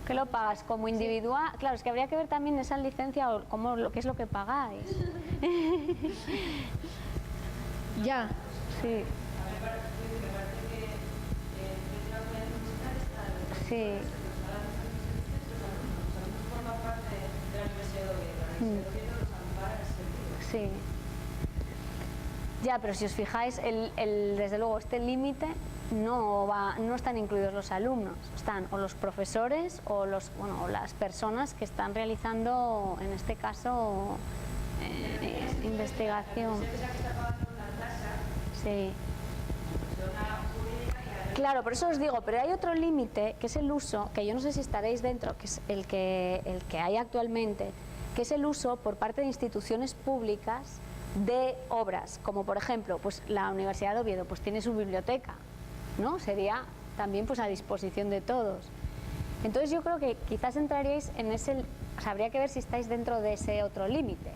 que lo pagas como individual, claro, es que habría que ver también esa licencia o qué es lo que pagáis. Ya. Sí. Sí. Sí. Ya, pero si os fijáis, desde luego este límite no están incluidos los alumnos, están o los profesores o o las personas que están realizando, en este caso, investigación. Sí. Claro, por eso os digo, pero hay otro límite que es el uso, que yo no sé si estaréis dentro, que es el que hay actualmente, que es el uso por parte de instituciones públicas de obras, como por ejemplo, pues la Universidad de Oviedo pues tiene su biblioteca, ¿no? Sería también pues a disposición de todos. Entonces yo creo que quizás entraríais en ese, o sea, habría que ver si estáis dentro de ese otro límite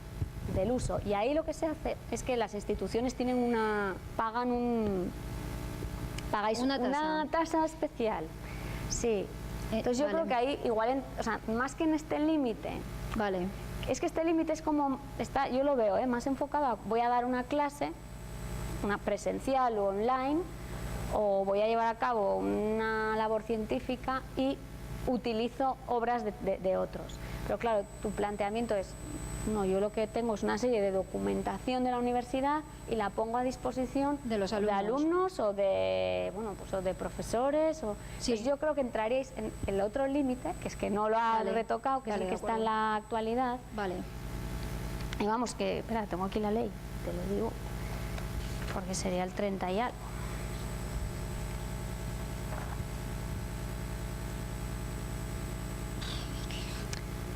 del uso. Y ahí lo que se hace es que las instituciones pagáis una tasa especial. Sí. Entonces yo creo que ahí igual, o sea, más que en este límite. Vale. Es que este límite es como, yo lo veo, más enfocado a, voy a dar una clase, una presencial o online, o voy a llevar a cabo una labor científica y utilizo obras de otros. Pero claro, tu planteamiento es, no, yo lo que tengo es una serie de documentación de la universidad y la pongo a disposición de los alumnos o de, o de profesores. Sí. Pues yo creo que entraríais en el otro límite, que es que no lo ha retocado, que es el que está en la actualidad. Vale. Y vamos, que, espera, tengo aquí la ley, te lo digo, porque sería el 30 y algo.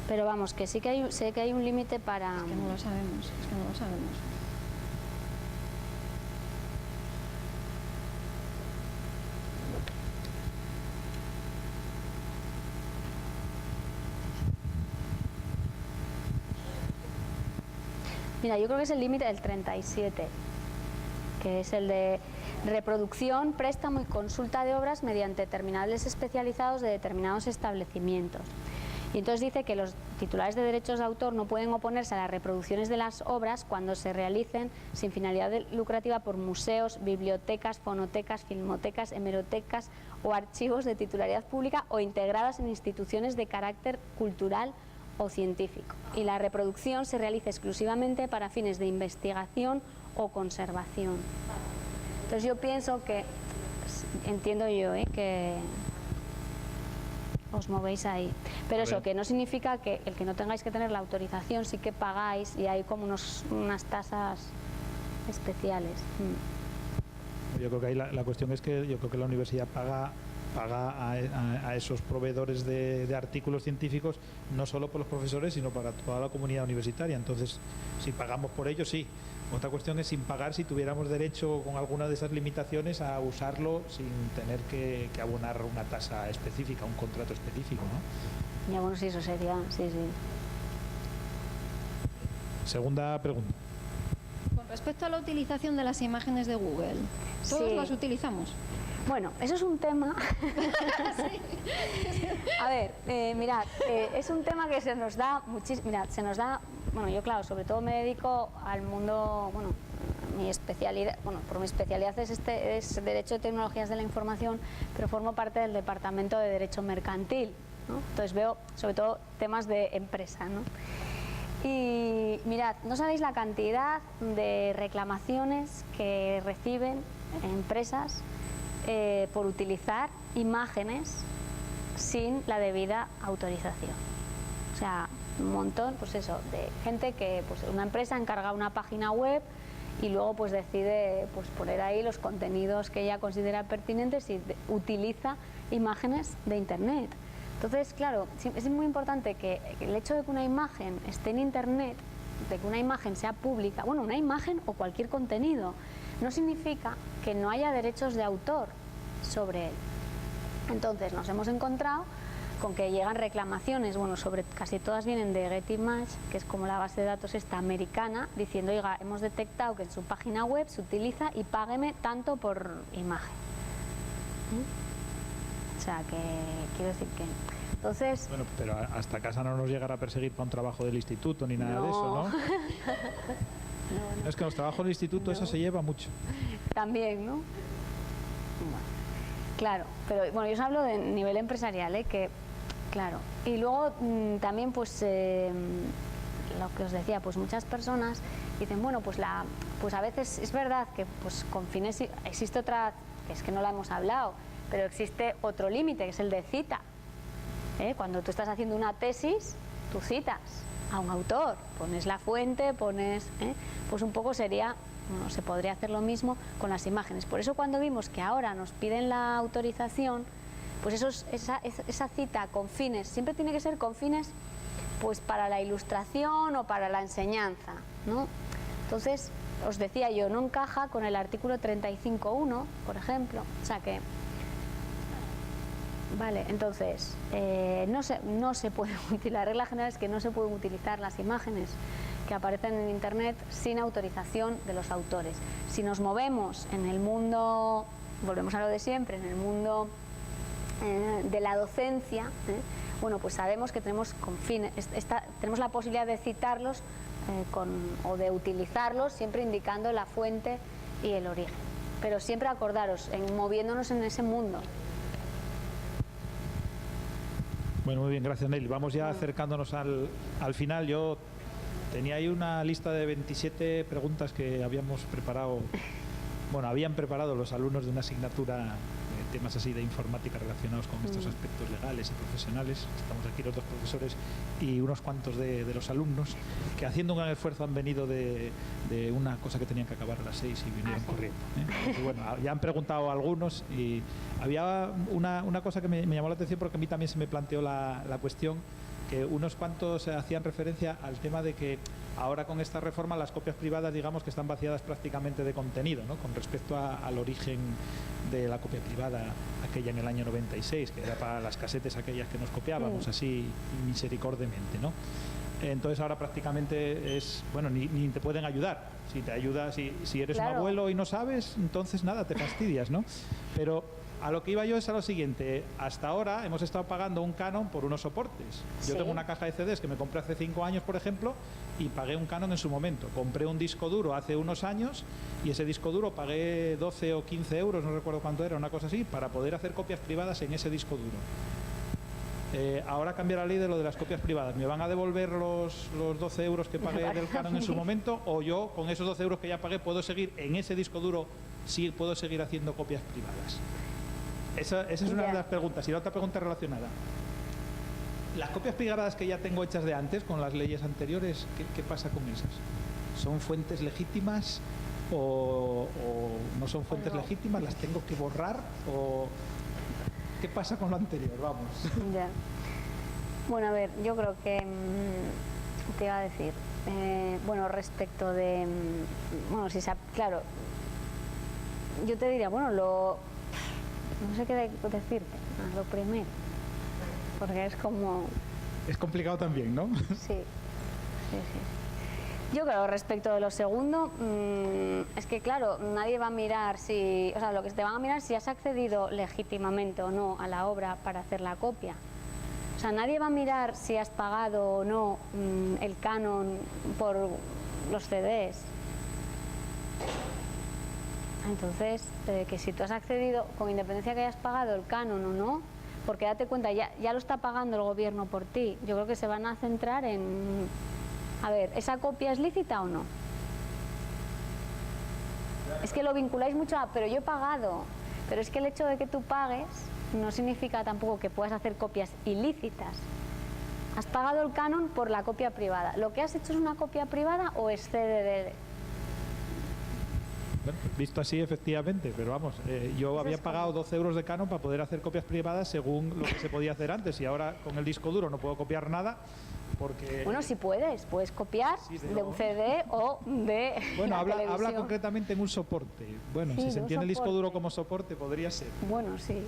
Pero vamos, que sí que sé que hay un límite para... Es que no lo sabemos, Mira, yo creo que es el límite del 37, que es el de reproducción, préstamo y consulta de obras mediante terminales especializados de determinados establecimientos. Y entonces dice que los titulares de derechos de autor no pueden oponerse a las reproducciones de las obras cuando se realicen sin finalidad lucrativa por museos, bibliotecas, fonotecas, filmotecas, hemerotecas o archivos de titularidad pública o integradas en instituciones de carácter cultural o científico. Y la reproducción se realiza exclusivamente para fines de investigación o conservación. Entonces yo pienso que, entiendo yo, que os movéis ahí. Pero eso, que no significa que el que no tengáis que tener la autorización sí que pagáis y hay como unas tasas especiales. Yo creo que ahí la cuestión es que yo creo que la universidad paga a esos proveedores de artículos científicos no solo por los profesores sino para toda la comunidad universitaria. Entonces, si pagamos por ello, sí. Otra cuestión es sin pagar, si tuviéramos derecho con alguna de esas limitaciones a usarlo sin tener que abonar una tasa específica, un contrato específico, ¿no? Ya, bueno, sí, eso sería, sí. Segunda pregunta. Con respecto a la utilización de las imágenes de Google, ¿todos las utilizamos? Bueno, eso es un tema. A ver, mirad, es un tema que se nos da muchísimo. Mirad, se nos da. Bueno, yo, claro, sobre todo me dedico al mundo. Bueno, mi especialidad. Bueno, por mi especialidad es Derecho de Tecnologías de la Información, pero formo parte del Departamento de Derecho Mercantil, ¿no? Entonces veo, sobre todo, temas de empresa, ¿no? Y mirad, no sabéis la cantidad de reclamaciones que reciben empresas por utilizar imágenes sin la debida autorización. O sea, un montón, pues eso, de gente que, pues una empresa encarga una página web y luego pues decide pues poner ahí los contenidos que ella considera pertinentes y utiliza imágenes de internet. Entonces, claro, es muy importante que el hecho de que una imagen esté en internet, de que una imagen sea pública, bueno, una imagen o cualquier contenido, no significa que no haya derechos de autor sobre él. Entonces nos hemos encontrado con que llegan reclamaciones, bueno, sobre casi todas vienen de Getimage, que es como la base de datos esta americana, diciendo, oiga, hemos detectado que en su página web se utiliza y págueme tanto por imagen. O sea, que quiero decir que... Entonces... Bueno, pero hasta casa no nos llegará a perseguir para un trabajo del instituto ni nada de eso, ¿no? No, es que los trabajos del instituto eso se lleva mucho. También, ¿no? Bueno, claro, pero bueno, yo os hablo de nivel empresarial, que claro. Y luego también pues lo que os decía, pues muchas personas dicen, bueno, pues a veces es verdad que pues con fines existe otra, que es que no la hemos hablado, pero existe otro límite, que es el de cita. Cuando tú estás haciendo una tesis, tú citas a un autor, pones la fuente, pones, pues un poco sería, bueno, se podría hacer lo mismo con las imágenes. Por eso cuando vimos que ahora nos piden la autorización, pues esa cita con fines, siempre tiene que ser con fines pues para la ilustración o para la enseñanza, ¿no? Entonces, os decía yo, no encaja con el artículo 35.1, por ejemplo, o sea que... Vale, entonces, no se puede utilizar, la regla general es que no se pueden utilizar las imágenes que aparecen en internet sin autorización de los autores. Si nos movemos en el mundo, volvemos a lo de siempre, en el mundo de la docencia, bueno, pues sabemos que tenemos con fines, tenemos la posibilidad de citarlos o de utilizarlos, siempre indicando la fuente y el origen. Pero siempre acordaros, moviéndonos en ese mundo. Bueno, muy bien, gracias Nelly. Vamos ya acercándonos al final. Yo tenía ahí una lista de 27 preguntas que habíamos preparado, bueno, habían preparado los alumnos de una asignatura, temas así de informática relacionados con estos aspectos legales y profesionales. Estamos aquí los dos profesores y unos cuantos de los alumnos que haciendo un gran esfuerzo han venido de una cosa que tenían que acabar a las 6 y vinieron corriendo. Entonces, bueno, ya han preguntado algunos y había una cosa que me llamó la atención porque a mí también se me planteó la cuestión, que unos cuantos hacían referencia al tema de que ahora con esta reforma las copias privadas, digamos que están vaciadas prácticamente de contenido, ¿no? Con respecto al origen de la copia privada, aquella en el año 96, que era para las casetes aquellas que nos copiábamos así misericordiamente, ¿no? Entonces ahora prácticamente es, bueno, ni te pueden ayudar. Si te ayuda, si eres un abuelo y no sabes, entonces nada, te fastidias, ¿no? Pero a lo que iba yo es a lo siguiente. Hasta ahora hemos estado pagando un canon por unos soportes. Yo tengo una caja de CDs que me compré hace 5 años, por ejemplo, y pagué un canon en su momento. Compré un disco duro hace unos años y ese disco duro pagué 12 o 15 euros, no recuerdo cuánto era, una cosa así, para poder hacer copias privadas en ese disco duro. Ahora cambia la ley de lo de las copias privadas. ¿Me van a devolver los 12 euros que pagué del canon en su momento? ¿O yo, con esos 12 euros que ya pagué, puedo seguir en ese disco duro, sí puedo seguir haciendo copias privadas? Esa es una de las preguntas. Y la otra pregunta relacionada. Las copias privadas que ya tengo hechas de antes, con las leyes anteriores, ¿qué pasa con esas? ¿Son fuentes legítimas o no son fuentes legítimas? ¿Las tengo que borrar? ¿O qué pasa con lo anterior? Vamos. Ya. Bueno, a ver, yo creo que te iba a decir, bueno, respecto de, bueno, si claro, yo te diría, bueno, no sé qué decirte, lo primero, porque es como... Es complicado también, ¿no? Sí. Yo creo, respecto de lo segundo, es que claro, nadie va a mirar si, o sea, lo que te van a mirar es si has accedido legítimamente o no a la obra para hacer la copia. O sea, nadie va a mirar si has pagado o no el canon por los CDs. Entonces, que si tú has accedido, con independencia que hayas pagado el canon o no, porque date cuenta, ya lo está pagando el gobierno por ti, yo creo que se van a centrar en... A ver, ¿esa copia es lícita o no? Es que lo vinculáis mucho a, pero yo he pagado. Pero es que el hecho de que tú pagues no significa tampoco que puedas hacer copias ilícitas. Has pagado el canon por la copia privada. ¿Lo que has hecho es una copia privada o es CDD? Bueno, visto así, efectivamente, pero vamos, yo había pagado 12 euros de canon para poder hacer copias privadas según lo que se podía hacer antes, y ahora con el disco duro no puedo copiar nada porque... Bueno, sí puedes copiar de un CD o de Bueno, la habla televisión. concretamente en un soporte. Bueno, Sí, si se un entiende el disco soporte. duro como soporte, podría ser. Bueno, sí.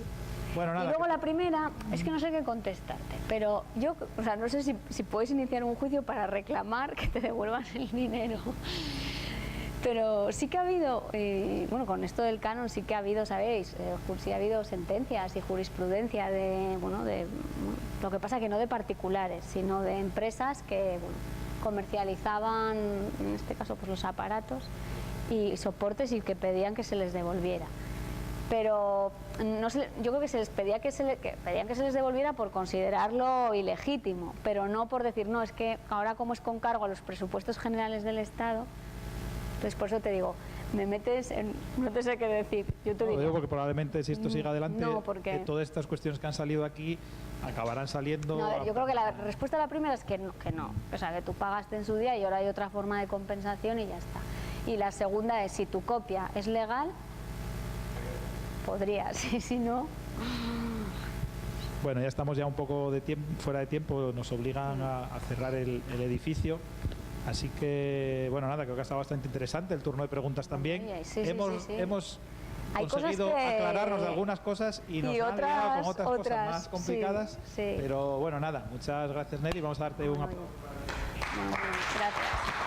Bueno, nada. Y luego la primera, es que no sé qué contestarte, pero yo, o sea, no sé si puedes iniciar un juicio para reclamar que te devuelvan el dinero. Pero sí que ha habido, bueno, con esto del canon sí que ha habido, ¿sabéis? Sí ha habido sentencias y jurisprudencia de, bueno, lo que pasa que no de particulares, sino de empresas que, bueno, comercializaban, en este caso, pues los aparatos y soportes y que pedían que se les devolviera. Pero no yo creo que se les pedían que se les devolviera por considerarlo ilegítimo, pero no por decir, no, es que ahora como es con cargo a los presupuestos generales del Estado. Entonces, por eso te digo, me metes en... No te sé qué decir. Yo te digo porque probablemente si esto sigue adelante, no, porque... todas estas cuestiones que han salido aquí acabarán saliendo... No, a ver, yo creo que la respuesta a la primera es que no. O sea, que tú pagaste en su día y ahora hay otra forma de compensación y ya está. Y la segunda es, si tu copia es legal, podrías, y si no... Bueno, ya estamos ya un poco fuera de tiempo, nos obligan a cerrar el edificio. Así que, bueno, nada, creo que ha estado bastante interesante el turno de preguntas también. Sí, hemos hay conseguido aclararnos de algunas cosas y nos han liado con otras cosas más complicadas. Sí. Pero bueno, nada, muchas gracias, Nelly. Vamos a darte un aplauso. Gracias.